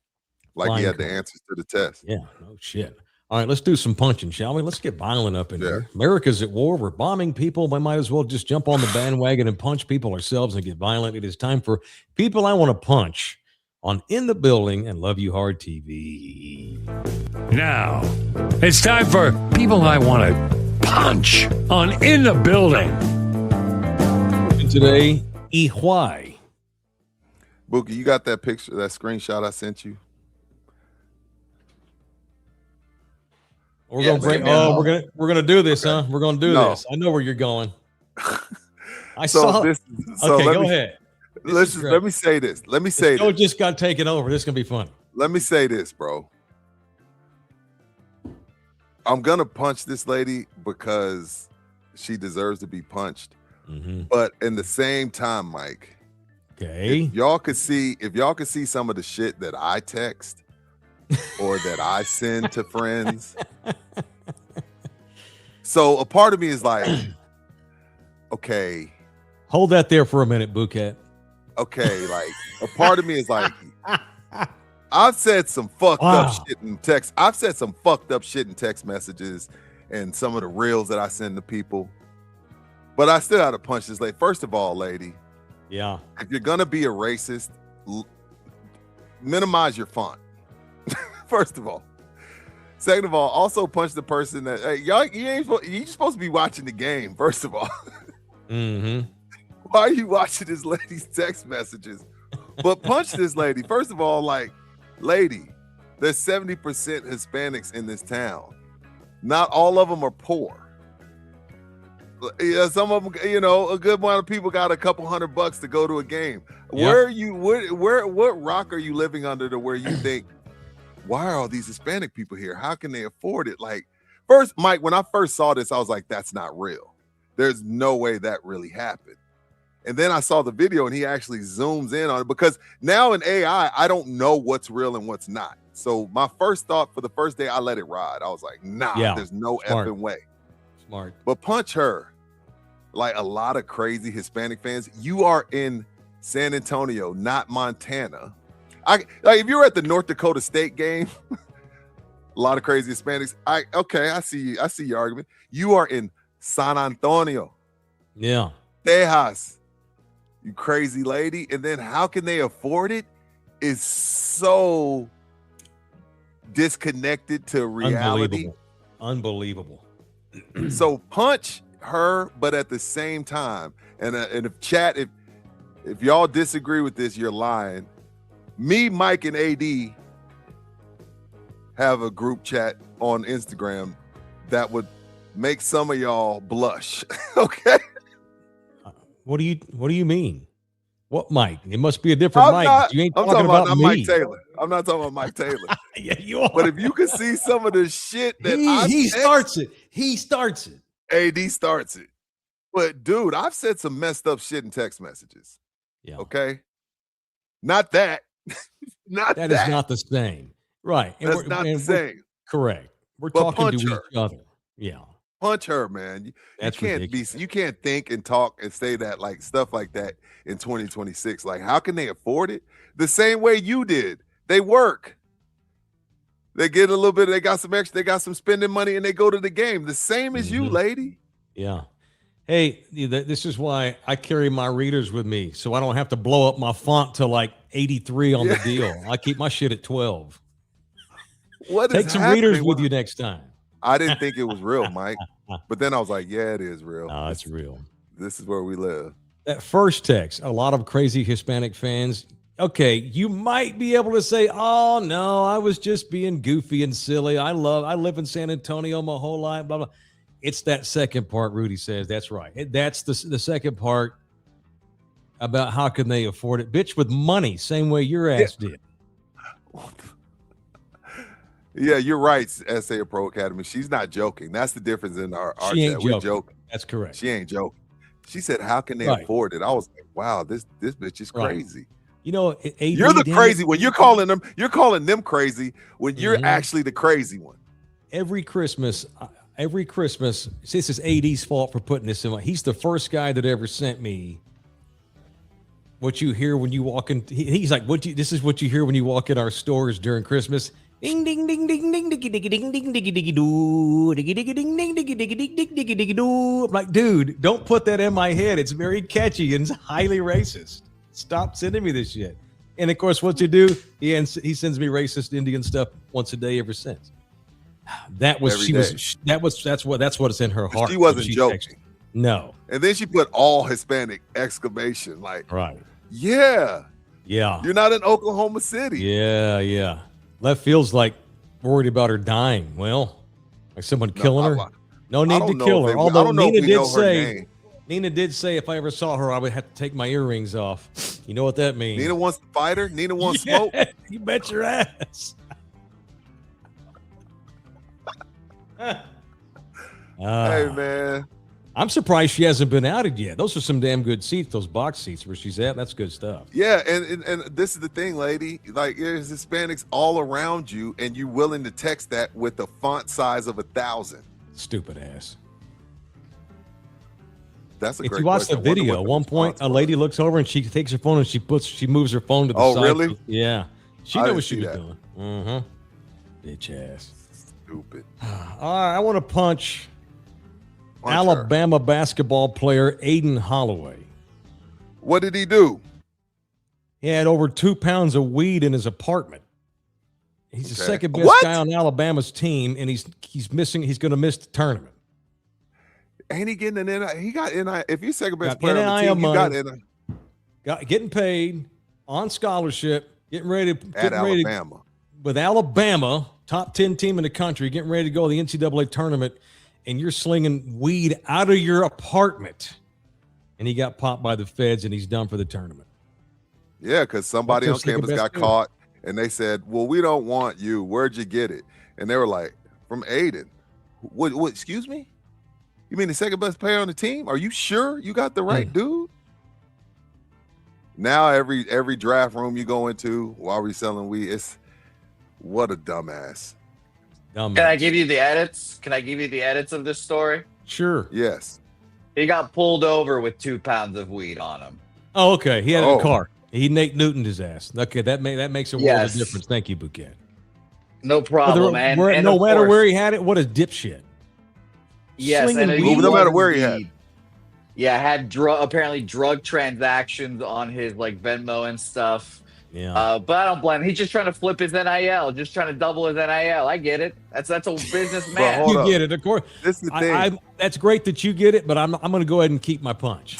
S3: Like flying he had the answers to the test.
S2: Yeah, no shit. All right, let's do some punching, shall we? Let's get violent up in here. America's at war. We're bombing people. We might as well just jump on the bandwagon and punch people ourselves and get violent. It is time for People I Want to Punch on In the Building and Love You Hard TV.
S1: Now, it's time for People I Want to Punch on In the Building.
S2: And today, Ihuay.
S3: Bookie, you got that picture, that screenshot I sent you?
S2: We're gonna do this, huh? We're gonna do this. I know where you're going. I saw. Okay, go ahead.
S3: Let me say this.
S2: Joe just got taken over. This is gonna be fun.
S3: Let me say this, bro. I'm gonna punch this lady because she deserves to be punched.
S2: Mm-hmm.
S3: But in the same time, Mike,
S2: okay,
S3: if y'all could see some of the shit that I text or that I send to friends. So a part of me is like, okay.
S2: Hold that there for a minute, Bouquet.
S3: Okay, like a part of me is like, I've said some fucked up shit in text. I've said some fucked up shit in text messages and some of the reels that I send to people. But I still had to punch this lady. First of all, lady.
S2: Yeah.
S3: If you're gonna be a racist, minimize your font. First of all. Second of all, also punch the person that you're supposed to be watching the game. First of all.
S2: Mm-hmm.
S3: Why are you watching this lady's text messages? But punch this lady. First of all, like, lady, there's 70% Hispanics in this town. Not all of them are poor. Yeah, some of them, a good amount of people got a couple $100 to go to a game. Yep. Where are you? What rock are you living under to where you think, why are all these Hispanic people here? How can they afford it? Like, first, Mike, when I first saw this, I was like, that's not real. There's no way that really happened. And then I saw the video and he actually zooms in on it because now in AI, I don't know what's real and what's not. So my first thought for the first day, I let it ride. I was like, there's no effing way.
S2: Smart.
S3: But punch her. Like a lot of crazy Hispanic fans, you are in San Antonio, not Montana. If you were at the North Dakota State game, a lot of crazy Hispanics. I see your argument. You are in San Antonio.
S2: Yeah.
S3: Tejas. You crazy lady. And then how can they afford it is so disconnected to reality.
S2: Unbelievable.
S3: So punch her, but at the same time, and if y'all disagree with this, you're lying. Me, Mike, and AD have a group chat on Instagram that would make some of y'all blush. Okay.
S2: What do you mean? What Mike? It must be a different Mike. You ain't talking about me.
S3: Mike Taylor. I'm not talking about Mike Taylor.
S2: Yeah, you are.
S3: But if you can see some of the shit that
S2: he starts it. He starts it.
S3: AD starts it. But dude, I've said some messed up shit in text messages.
S2: Yeah.
S3: Okay. Not that.
S2: That is not the same. Right. And
S3: that's not the same.
S2: Correct. We're talking to each other. Yeah.
S3: Punch her, man. You can't think and talk and say that like stuff like that in 2026. Like, how can they afford it? The same way you did. They work. They get a little bit, they got some extra, they got some spending money, and they go to the game. The same as you, lady.
S2: Yeah. Hey, this is why I carry my readers with me, so I don't have to blow up my font to like 83 on the deal. I keep my shit at 12. Take some readers with you next time.
S3: I didn't think it was real, Mike. But then I was like, yeah, it is real.
S2: No, it's real.
S3: This is where we live.
S2: That first text, a lot of crazy Hispanic fans. Okay, you might be able to say, oh, no, I was just being goofy and silly. I live in San Antonio my whole life, blah, blah. It's that second part Rudy says. That's right. That's the second part about how can they afford it. Bitch with money, same way your ass did.
S3: Yeah, you're right, SA Pro Academy. She's not joking. That's the difference in our chat. We're joking.
S2: That's correct.
S3: She ain't joking. She said, "How can they afford it?" I was like, "Wow, this bitch is crazy."
S2: You know,
S3: you're the crazy one. You're calling them crazy when you're actually the crazy one.
S2: Every Christmas, this is AD's fault for putting this in. He's the first guy that ever sent me what you hear when you walk in. He's like, this is what you hear when you walk in our stores during Christmas. Ding ding ding ding ding ding ding ding ding ding ding doo ding ding ding ding ding ding ding ding doo. I'm like, dude, don't put that in my head. It's very catchy and highly racist. Stop sending me this shit. And of course, what you do, he sends me racist Indian stuff once a day ever since. That's what it's in her heart.
S3: She wasn't joking.
S2: No.
S3: And then she put all Hispanic exclamation, like,
S2: right.
S3: Yeah.
S2: Yeah.
S3: You're not in Oklahoma City.
S2: Yeah. That feels like worried about her dying. Well, like someone killing her. No need to kill her. Although Nina did say if I ever saw her, I would have to take my earrings off. You know what that means.
S3: Nina wants to fight her. Nina wants smoke.
S2: You bet your ass.
S3: Hey, man.
S2: I'm surprised she hasn't been outed yet. Those are some damn good seats, those box seats where she's at. That's good stuff.
S3: Yeah, and this is the thing, lady. Like, there's Hispanics all around you, and you're willing to text that with a font size of 1,000.
S2: Stupid ass.
S3: That's a
S2: if
S3: great
S2: you watch the video, at one point, a lady looks over and she takes her phone and she moves her phone to the side.
S3: Oh, really?
S2: Yeah. She knew what she was doing. Bitch ass.
S3: Stupid.
S2: All right, I want to punch Alabama basketball player Aiden Holloway.
S3: What did he do?
S2: He had over 2 pounds of weed in his apartment. He's the second best guy on Alabama's team, and he's going to miss the tournament.
S3: Ain't he getting an NIL? He got NIL. If you're second best player on the team, you got NIL.
S2: Getting paid on scholarship, getting ready
S3: Alabama.
S2: With Alabama, top 10 team in the country, getting ready to go to the NCAA tournament, and you're slinging weed out of your apartment. And he got popped by the feds, and he's done for the tournament.
S3: Yeah, because somebody on campus got caught, and they said, well, we don't want you. Where'd you get it? And they were like, from Aiden. What? Excuse me? You mean the second best player on the team? Are you sure you got the right dude? Now every draft room you go into while we're selling weed, what a dumbass.
S4: Can I give you the edits? Can I give you the edits of this story?
S2: Sure.
S3: Yes.
S4: He got pulled over with 2 pounds of weed on him.
S2: Oh, okay. He had a car. He Nate Newtoned his ass. Okay, that makes a world of difference. Thank you, Bouquet.
S4: No problem, man.
S2: No matter where he had it, what a dipshit.
S4: Yes, and
S3: no matter where he had.
S4: Yeah, had apparently drug transactions on his like Venmo and stuff.
S2: Yeah.
S4: But I don't blame him. He's just trying to flip his NIL, just trying to double his NIL. I get it. That's a businessman.
S2: You get it, of course.
S3: This is the thing.
S2: That's great that you get it, but I'm going to go ahead and keep my punch.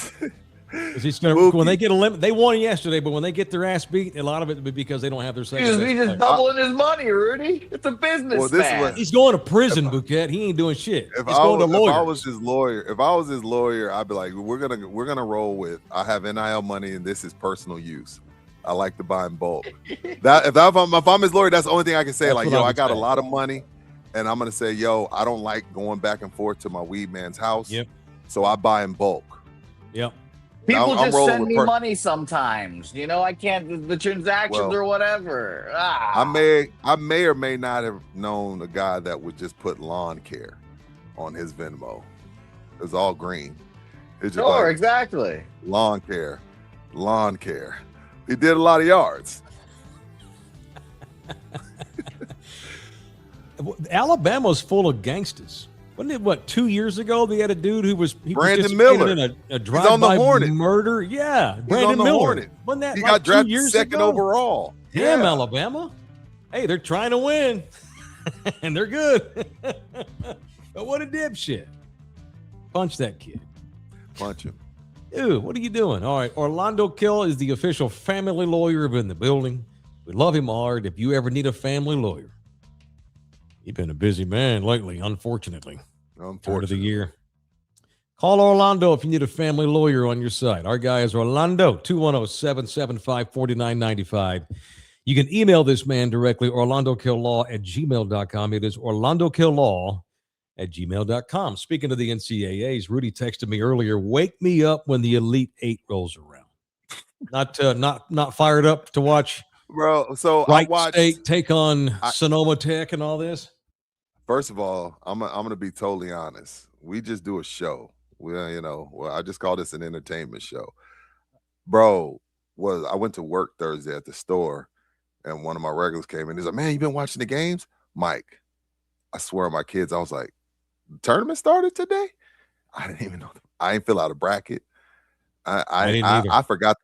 S2: When they get a limit, they won yesterday, but when they get their ass beat, a lot of it will be because they don't have their second.
S4: He's just doubling his money, Rudy. It's a business man.
S2: He's going to prison, Bouquet. He ain't doing shit.
S3: If I was his lawyer, I'd be like, we're gonna roll with. I have NIL money and this is personal use. I like to buy in bulk. If I'm his lawyer, that's the only thing I can say. That's like, yo, I got a lot of money, and I'm gonna say, yo, I don't like going back and forth to my weed man's house.
S2: Yep.
S3: So I buy in bulk.
S2: Yep.
S4: People just send me money sometimes. You know, I can't the transactions or whatever.
S3: I may or may not have known a guy that would just put lawn care on his Venmo. It was all green. It's just
S4: exactly.
S3: Lawn care. He did a lot of yards.
S2: Alabama's full of gangsters. Wasn't it 2 years ago they had a dude who was
S3: Brandon Miller
S2: in a drive-by murder? Yeah,
S3: Brandon Miller. Hornet.
S2: Wasn't that
S3: he got drafted
S2: 2 years
S3: second
S2: ago?
S3: overall?
S2: Damn, Alabama. Hey, they're trying to win, and they're good. But what a dipshit! Punch that kid.
S3: Punch him.
S2: Dude, what are you doing? All right, Orlando Kill is the official family lawyer in the building. We love him hard. If you ever need a family lawyer, he's been a busy man lately, unfortunately. Part of the year. Call Orlando if you need a family lawyer on your side. Our guy is Orlando, 210-775-4995. You can email this man directly, orlandokilllaw@gmail.com. It is orlandokilllaw@gmail.com. gmail.com. Speaking of the NCAAs, Rudy texted me earlier, wake me up when the Elite Eight rolls around. Not fired up to watch,
S3: bro. So
S2: Wright
S3: I watched
S2: State take on Sonoma Tech and all this.
S3: First of all, I'm gonna be totally honest. We just do a show. I just call this an entertainment show, bro. I went to work Thursday at the store, and one of my regulars came in. He's like, "Man, you been watching the games, Mike?" I swear on my kids, I was like, "The tournament started today." I didn't even know. I didn't fill out a bracket. I forgot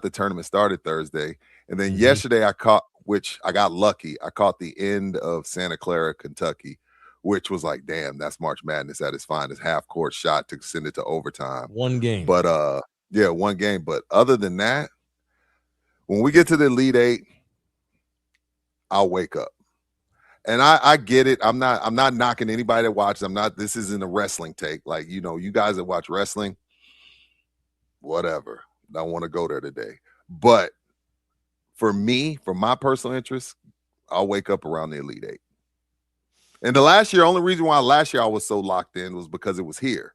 S3: the tournament started Thursday, and then yesterday I got lucky. I caught the end of Santa Clara, Kentucky, which was like, damn, that's March Madness at its finest. Half court shot to send it to overtime.
S2: One game,
S3: but one game. But other than that, when we get to the Elite Eight, I'll wake up. And I get it. I'm not knocking anybody that watches. This isn't a wrestling take. Like, you guys that watch wrestling, whatever. Don't want to go there today. But for me, for my personal interest, I'll wake up around the Elite Eight. And only reason why last year I was so locked in was because it was here.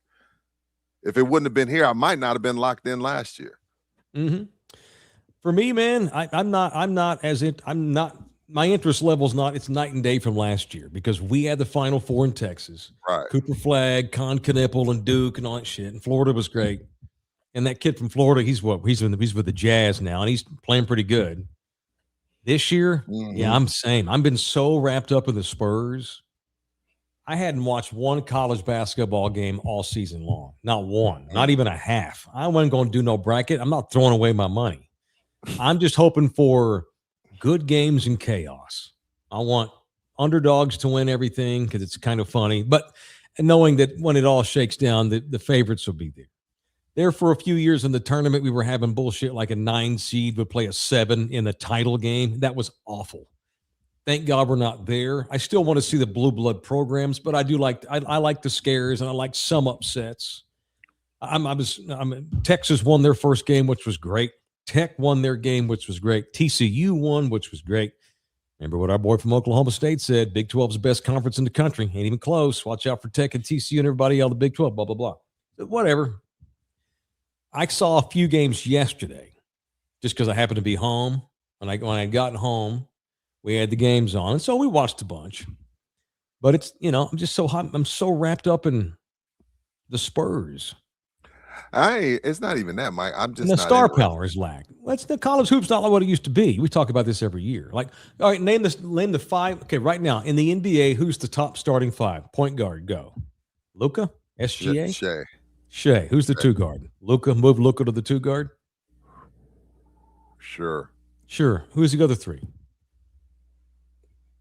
S3: If it wouldn't have been here, I might not have been locked in last year.
S2: Mm-hmm. For me, man, my interest level's not, it's night and day from last year because we had the Final Four in Texas.
S3: Right.
S2: Cooper Flagg, Con Knippel, and Duke and all that shit. And Florida was great. And that kid from Florida, he's with the Jazz now, and he's playing pretty good. This year, yeah, I'm same. I've been so wrapped up in the Spurs. I hadn't watched one college basketball game all season long. Not one, not even a half. I wasn't going to do no bracket. I'm not throwing away my money. I'm just hoping for good games and chaos. I want underdogs to win everything because it's kind of funny, but knowing that when it all shakes down, the favorites will be there. There for a few years in the tournament, we were having bullshit like a 9 seed would play a 7 in the title game. That was awful. Thank God we're not there. I still want to see the blue blood programs, but I do I like the scares and I like some upsets. Texas won their first game, which was great. Tech won their game, which was great. TCU won, which was great. Remember what our boy from Oklahoma State said, Big 12 is the best conference in the country. Ain't even close. Watch out for Tech and TCU and everybody else, the Big 12, blah, blah, blah. But whatever. I saw a few games yesterday just because I happened to be home. When I had gotten home, we had the games on. And so we watched a bunch. But it's, I'm just so hot. I'm so wrapped up in the Spurs.
S3: It's not even that, Mike. I'm just
S2: and the star power is lack. That's the college hoop's not like what it used to be. We talk about this every year. Like, all right, name the 5. Okay, right now in the NBA, who's the top starting 5? Point guard, go. Luka, SGA, Shea. Who's the 2 guard? Luka. Move Luka to the 2 guard.
S3: Sure.
S2: Who's the other 3?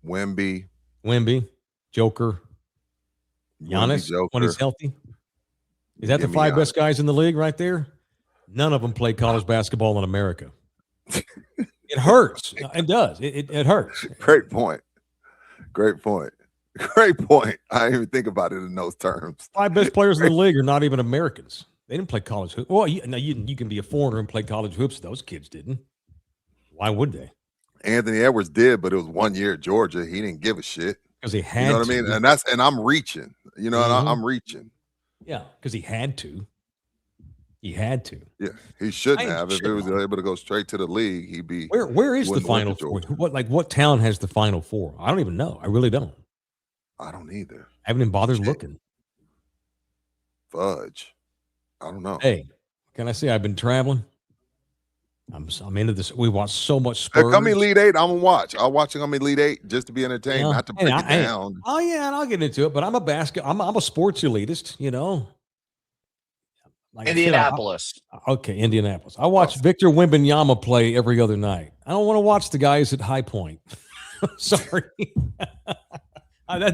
S3: Wemby,
S2: Joker, Giannis when he's healthy. Is that the 5 best guys in the league right there? None of them play college basketball in America. It hurts. It does. It hurts.
S3: Great point. I didn't even think about it in those terms.
S2: 5 best players in the league are not even Americans. They didn't play college hoops. Well, you can be a foreigner and play college hoops. Those kids didn't. Why would they?
S3: Anthony Edwards did, but it was 1 year at Georgia. He didn't give a shit.
S2: Because he had
S3: to. You know what I mean? And I'm reaching. And I'm reaching.
S2: Yeah, because he had to. Yeah,
S3: he shouldn't have. If he was able to go straight to the league, he'd be.
S2: Where is the Final Four? What town has the Final Four? I don't even know. I really don't.
S3: I don't either.
S2: I haven't even bothered looking.
S3: Fudge. I don't know.
S2: Hey, can I say I've been traveling? I'm into this. We watch so much Spurs.
S3: Come Elite Eight, I'm gonna watch. I'll watch them Elite Eight just to be entertained, not to break it down.
S2: Oh yeah, and I'll get into it. But I'm a sports elitist, Like
S4: Indianapolis.
S2: Indianapolis. I watch Victor Wembanyama play every other night. I don't want to watch the guys at High Point. Sorry. I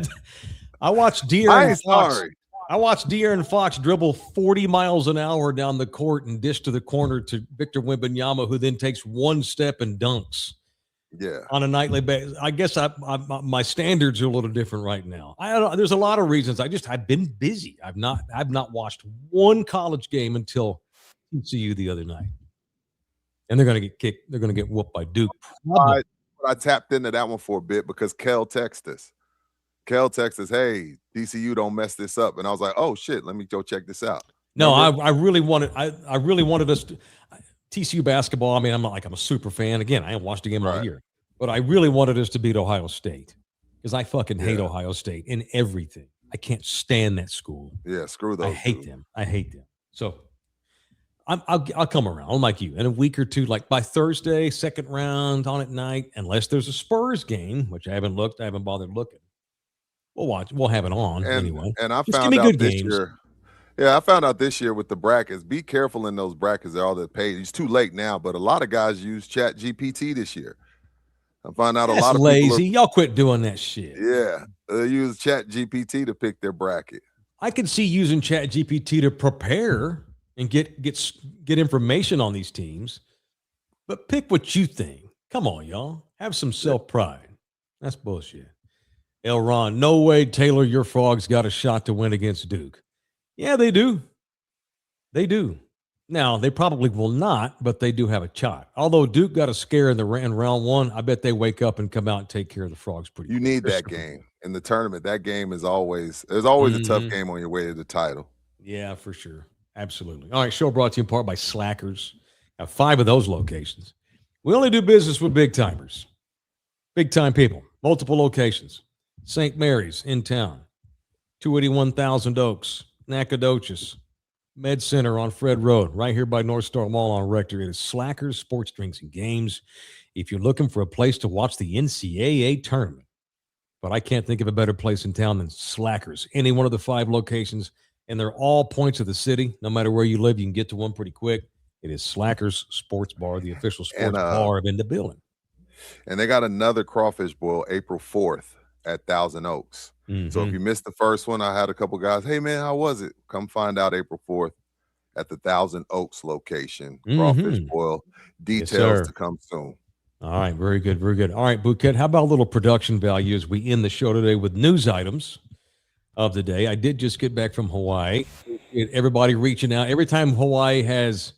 S2: watch De'Aaron Fox. I watched De'Aaron Fox dribble 40 miles an hour down the court and dish to the corner to Victor Wembanyama, who then takes 1 step and dunks.
S3: Yeah.
S2: On a nightly basis. I guess my standards are a little different right now. There's a lot of reasons. I've been busy. I've not watched one college game until TCU the other night. And they're going to get kicked. They're going to get whooped by Duke.
S3: I tapped into that one for a bit because Kel texted us. Kel texted, "Hey, DCU, don't mess this up." And I was like, "Oh shit, let me go check this out."
S2: No, I really wanted us to TCU basketball. I mean, I'm a super fan. Again, I haven't watched a game all year, but I really wanted us to beat Ohio State because I fucking hate Ohio State in everything. I can't stand that school.
S3: Yeah, screw those.
S2: I hate them. So I'll come around. I'm like you in a week or two, like by Thursday, second round on at night, unless there's a Spurs game, which I haven't looked. I haven't bothered looking. We'll watch. We'll have it on anyway.
S3: And I found out this year. Yeah, I found out this year with the brackets. Be careful in those brackets. They're all that paid. It's too late now, but a lot of guys use Chat GPT this year. I find out a lot of
S2: lazy. Y'all quit doing that shit.
S3: Yeah, they use Chat GPT to pick their bracket.
S2: I can see using Chat GPT to prepare and get information on these teams, but pick what you think. Come on, y'all. Have some self-pride. That's bullshit. El Ron, no way, Taylor, your Frogs got a shot to win against Duke. Yeah, they do. They do. Now, they probably will not, but they do have a shot. Although Duke got a scare in round one, I bet they wake up and come out and take care of the Frogs pretty
S3: You need that game. In the tournament, that game is always – there's always a tough game on your way to the title.
S2: Yeah, for sure. Absolutely. All right, show brought to you in part by Slackers. Got 5 of those locations. We only do business with big-timers. Big-time people. Multiple locations. St. Mary's in town. 281 Thousand Oaks. Nacogdoches. Med Center on Fred Road, right here by North Star Mall on Rector. It is Slackers Sports, Drinks, and Games. If you're looking for a place to watch the NCAA tournament, but I can't think of a better place in town than Slackers. Any one of the 5 locations, and they're all points of the city. No matter where you live, you can get to one pretty quick. It is Slackers Sports Bar, the official sports bar in the building.
S3: And they got another crawfish boil April 4th at Thousand Oaks. So if you missed the first one, I had a couple guys, hey, man, how was it? Come find out April 4th at the Thousand Oaks location. Crawfish boil. Details to come soon.
S2: All right, very good, very good. All right, Bouquet, how about a little production value as we end the show today with news items of the day? I did just get back from Hawaii. Everybody reaching out. Every time Hawaii has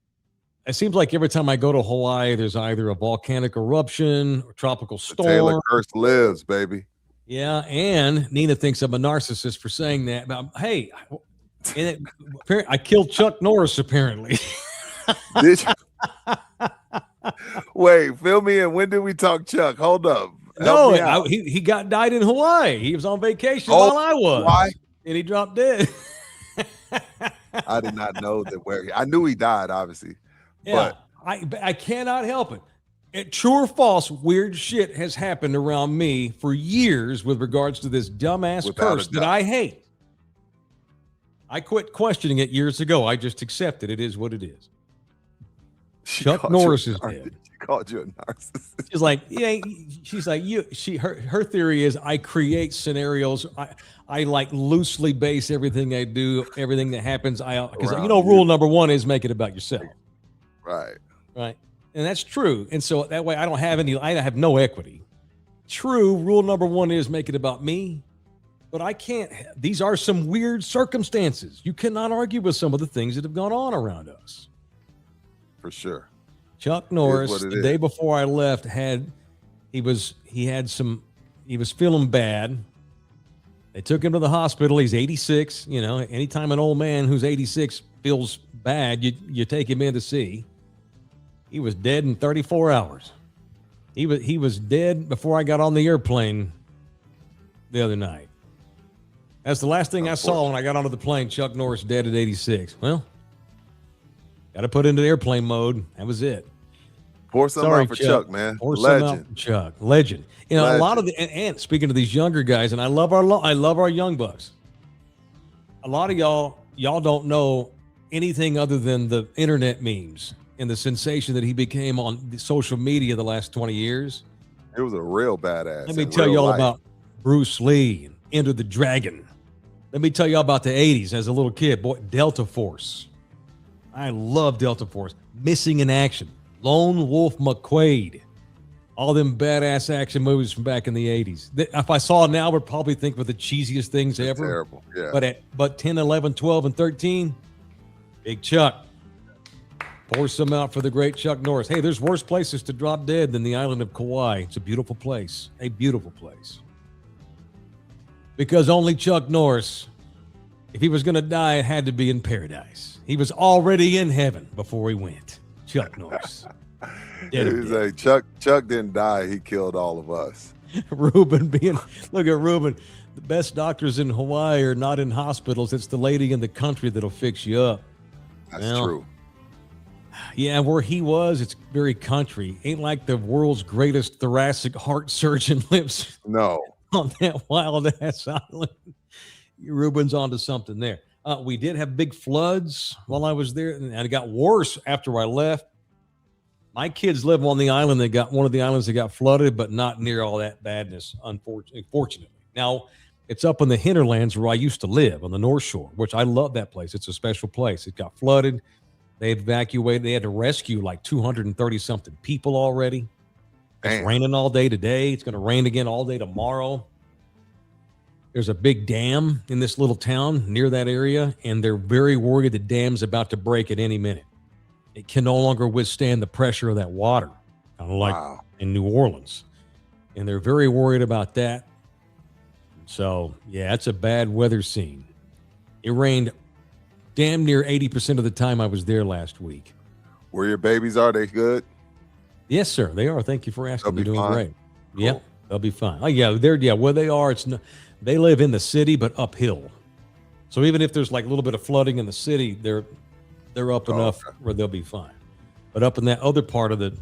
S2: – it seems like every time I go to Hawaii, there's either a volcanic eruption or tropical storm. The
S3: Taylor curse lives, baby.
S2: Yeah, and Nina thinks I'm a narcissist for saying that. But hey, I killed Chuck Norris apparently.
S3: Did you? Wait, fill me in. When did we talk Chuck? Hold up.
S2: No, he died in Hawaii. He was on vacation while I was.
S3: Why?
S2: And he dropped dead.
S3: I did not know that I knew he died, obviously.
S2: Yeah, but I cannot help it. True or false, weird shit has happened around me for years with regards to this dumbass curse that I hate. I quit questioning it years ago. I just accept it. It is what it is. Chuck Norris is dead.
S3: She called you a narcissist.
S2: She's like, yeah. She's like, her theory is I create scenarios. I like loosely base everything I do, everything that happens. Because rule number 1 is make it about yourself.
S3: Right.
S2: Right. And that's true. And so that way I have no equity. True. Rule number 1 is make it about me. But I can't. These are some weird circumstances. You cannot argue with some of the things that have gone on around us.
S3: For sure.
S2: Chuck Norris, the day before I left, he was feeling bad. They took him to the hospital. He's 86. You know, anytime an old man who's 86 feels bad, you take him in to see. He was dead in 34 hours. He was dead before I got on the airplane the other night. That's the last thing I saw when I got onto the plane. Chuck Norris dead at 86. Well, got to put into airplane mode. That was it.
S3: Pour some out for Chuck, man.
S2: Pour some out for Chuck. Legend. You know, a lot of and speaking of these younger guys, and I love our young bucks. A lot of y'all don't know anything other than the internet memes and the sensation that he became on social media the last 20 years.
S3: It was a real badass.
S2: Let me tell you all about Bruce Lee and Enter the Dragon. Let me tell you all about the 80s as a little kid. Boy, Delta Force. I love Delta Force. Missing in Action. Lone Wolf McQuade. All them badass action movies from back in the 80s. If I saw it now, I would probably think of the cheesiest things ever.
S3: Terrible, yeah.
S2: But 10, 11, 12, and 13, Big Chuck. Pour some out for the great Chuck Norris. Hey, there's worse places to drop dead than the island of Kauai. It's a beautiful place. A beautiful place. Because only Chuck Norris, if he was going to die, it had to be in paradise. He was already in heaven before he went. Chuck Norris.
S3: Like, Chuck didn't die. He killed all of us.
S2: Ruben look at Ruben. The best doctors in Hawaii are not in hospitals. It's the lady in the country that'll fix you up.
S3: That's true.
S2: Yeah, where he was, it's very country. Ain't like the world's greatest thoracic heart surgeon lives on that wild-ass island. Ruben's onto something there. We did have big floods while I was there, and it got worse after I left. My kids live on the island. They got one of the islands that got flooded, but not near all that badness, unfortunately. Now, it's up in the hinterlands where I used to live on the North Shore, which I love that place. It's a special place. It got flooded. They evacuated. They had to rescue like 230-something people already. It's raining all day today. It's going to rain again all day tomorrow. There's a big dam in this little town near that area, and they're very worried the dam's about to break at any minute. It can no longer withstand the pressure of that water, kind of like in New Orleans. And they're very worried about that. So, yeah, it's a bad weather scene. It rained damn near 80% of the time I was there last week.
S3: Where your babies are, they good?
S2: Yes, sir. They are. Thank you for asking. They're doing great.
S3: Cool.
S2: Yep, they'll be fine. Oh, yeah, where they are, they live in the city, but uphill. So even if there's like a little bit of flooding in the city, they're up enough where they'll be fine. But up in that other part of the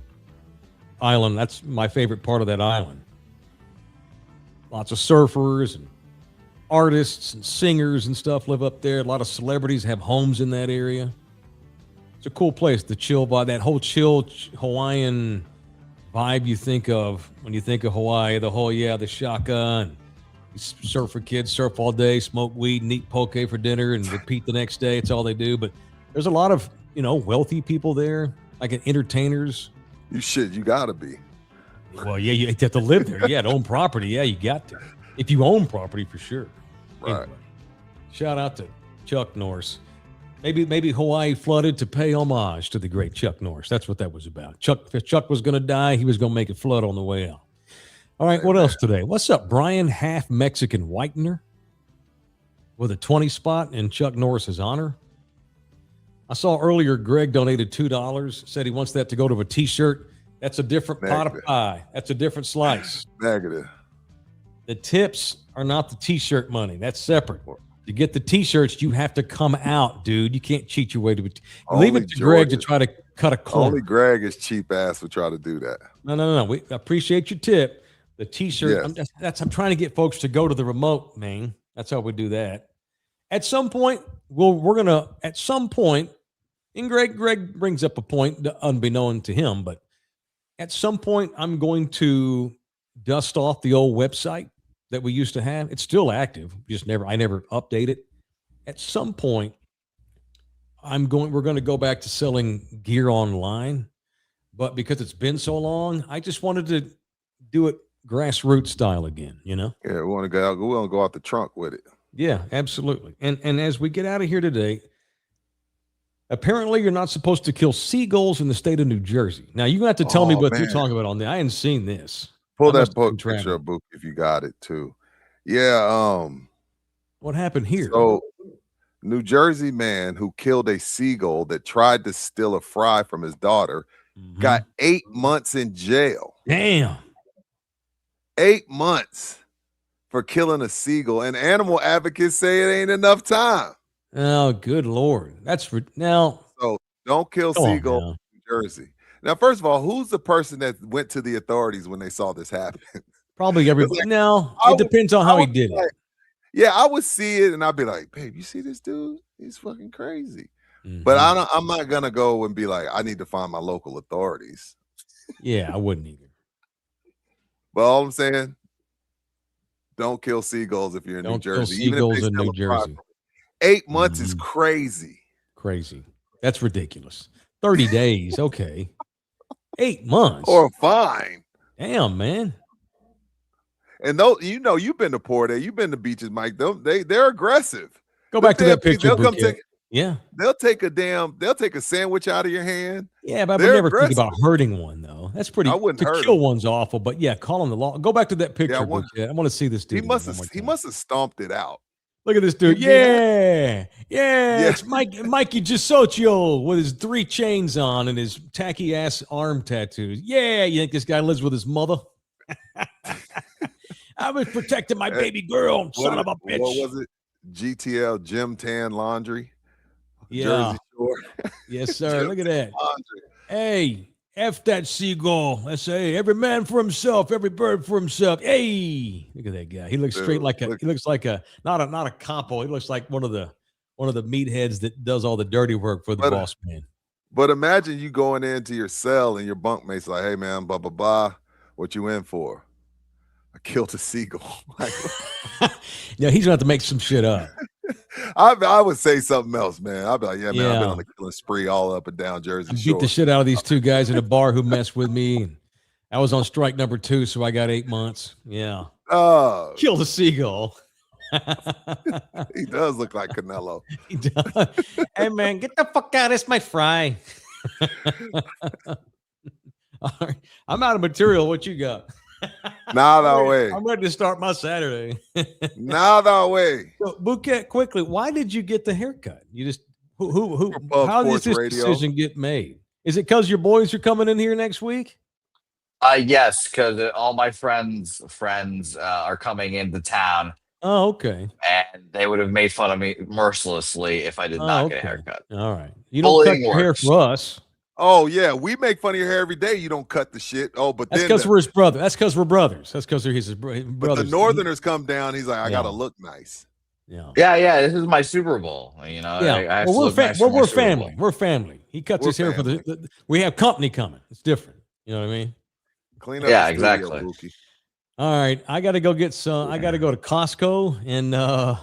S2: island, that's my favorite part of that island. Lots of surfers and artists and singers and stuff live up there. A lot of celebrities have homes in that area. It's a cool place to chill by. That whole chill Hawaiian vibe you think of when you think of Hawaii. The shotgun. Surfer kids surf all day, smoke weed, and eat poke for dinner, and repeat the next day. It's all they do. But there's a lot of, wealthy people there, like entertainers.
S3: You gotta be.
S2: Well, yeah, you have to live there. Yeah, to own property. Yeah, you got to. If you own property, for sure.
S3: Right.
S2: Anyway, shout out to Chuck Norris. Maybe Hawaii flooded to pay homage to the great Chuck Norris. That's what that was about. If Chuck was going to die, he was going to make it flood on the way out. All right, what else today? What's up, Brian, half Mexican whitener with a 20 spot in Chuck Norris's honor? I saw earlier Greg donated $2, said he wants that to go to a T-shirt. That's a different pot of pie. That's a different slice.
S3: Negative.
S2: The tips are not the T-shirt money. That's separate. To get the T-shirts, you have to come out, dude. You can't cheat your way to it. Leave it to Greg to try to cut a corner.
S3: Only Greg is cheap ass would try to do that.
S2: No. We appreciate your tip. The T-shirt. Yes. I'm trying to get folks to go to the remote, man. That's how we do that. At some point, and Greg brings up a point unbeknown to him, but at some point, I'm going to dust off the old website that we used to have. It's still active. I never update it. At some point, we're going to go back to selling gear online, but because it's been so long, I just wanted to do it grassroots style again,
S3: Yeah, we want to go out the trunk with it.
S2: Yeah, absolutely. And as we get out of here today, apparently you're not supposed to kill seagulls in the state of New Jersey. Now, you're going to have to tell me what you're talking about on there. I hadn't seen this.
S3: Pull that picture up, book, if you got it too. Yeah.
S2: What happened here?
S3: So, New Jersey man who killed a seagull that tried to steal a fry from his daughter got 8 months in jail.
S2: Damn.
S3: 8 months for killing a seagull, and animal advocates say it ain't enough time.
S2: Oh, good Lord. So
S3: don't kill seagull in New Jersey. Now, first of all, who's the person that went to the authorities when they saw this happen?
S2: Probably everybody. It depends on how he did it.
S3: Yeah, I would see it and I'd be like, babe, you see this dude? He's fucking crazy. But I'm not gonna go and be like, I need to find my local authorities.
S2: Yeah, I wouldn't either.
S3: But all I'm saying, don't kill seagulls if you're in New Jersey.
S2: Even if in New Jersey.
S3: 8 months is crazy.
S2: Crazy. That's ridiculous. 30 days, okay. 8 months.
S3: Or a fine.
S2: Damn, man.
S3: And those, you've been to Port, you've been to beaches, Mike. They're aggressive.
S2: Go back to that picture. They'll
S3: take a sandwich out of your hand.
S2: Yeah, but I would never think about hurting one, though. that's pretty.
S3: I wouldn't
S2: to
S3: hurt
S2: kill
S3: him.
S2: one's awful, but yeah, calling the law. Go back to that picture.
S3: I
S2: I
S3: want
S2: want to see this dude.
S3: he must have stomped it out.
S2: Look at this dude. Yeah. It's Mikey Gisocio with his 3 chains on and his tacky ass arm tattoos. Yeah, you think this guy lives with his mother? I was protecting my baby girl, son of a bitch.
S3: What was it? GTL Gym Tan Laundry.
S2: Yeah.
S3: Jersey Shore.
S2: Yes, sir. Look at that. Laundry. Hey, F that seagull. I say every man for himself, every bird for himself. Hey, look at that guy. He looks straight like he looks like not a capo. He looks like one of the meatheads that does all the dirty work for the boss man.
S3: But imagine you going into your cell and your bunkmate's like, hey man, blah blah blah. What you in for? I killed a seagull.
S2: Yeah, he's gonna have to make some shit up.
S3: I would say something else, man. I'd be like, yeah, man, I've been on the killing spree all up and down Jersey Shore.
S2: Beat the shit out of these 2 guys in a bar who messed with me. I was on strike number 2, so I got 8 months. Yeah. Kill the seagull.
S3: He does look like Canelo.
S2: He does. Hey man, get the fuck out. It's my fry. All right. I'm out of material. What you got?
S3: Nada way.
S2: I'm ready to start my Saturday.
S3: Nada way.
S2: So, Bouquet, quickly, why did you get the haircut? You just how did this decision get made? Is it because your boys are coming in here next week?
S4: Yes, because all my friends are coming into town.
S2: Oh, okay.
S4: And they would have made fun of me mercilessly if I did not get a haircut.
S2: All right. You don't cut your hair for us.
S3: Oh yeah, we make fun of your hair every day. You don't cut the shit. Oh, but
S2: that's because we're his brother. That's because we're brothers. That's because he's his brother.
S3: But the Northerners come down. He's like, I gotta look nice.
S4: Yeah. This is my Super Bowl. You know.
S2: Yeah. We're family. We're family. He cuts his hair for the. We have company coming. It's different. You know what I mean?
S3: Clean up.
S4: Yeah, exactly.
S2: All right, I got to go get some. I got to go to Costco and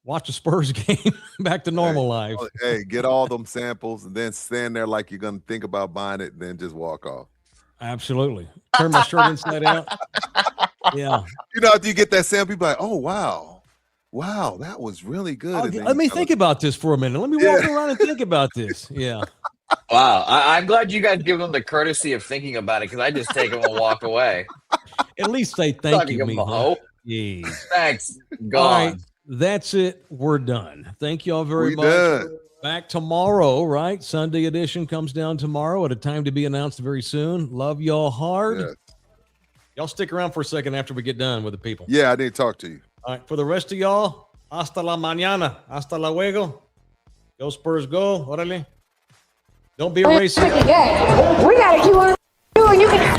S2: watch a Spurs game. Back to normal life.
S3: Hey, get all them samples and then stand there like you're gonna think about buying it, and then just walk off.
S2: Absolutely. Turn my shirt inside out. Yeah.
S3: You know, after you get that sample, you're like, oh wow, that was really good.
S2: Let me think about this for a minute. Let me walk around and think about this. Yeah.
S4: Wow, I'm glad you guys give them the courtesy of thinking about it because I just take them and walk away.
S2: At least say thank you, Mijo.
S4: Thanks. Go
S2: all
S4: on.
S2: Right, that's it. We're done. Thank you all very much. Done. Back tomorrow, right? Sunday edition comes down tomorrow at a time to be announced very soon. Love y'all hard. Yeah. Y'all stick around for a second after we get done with the people.
S3: Yeah, I need to talk to you.
S2: All right, for the rest of y'all, hasta la mañana. Hasta luego. Go Spurs, go. Órale. Don't be a racist.
S5: We got to keep on doing. You can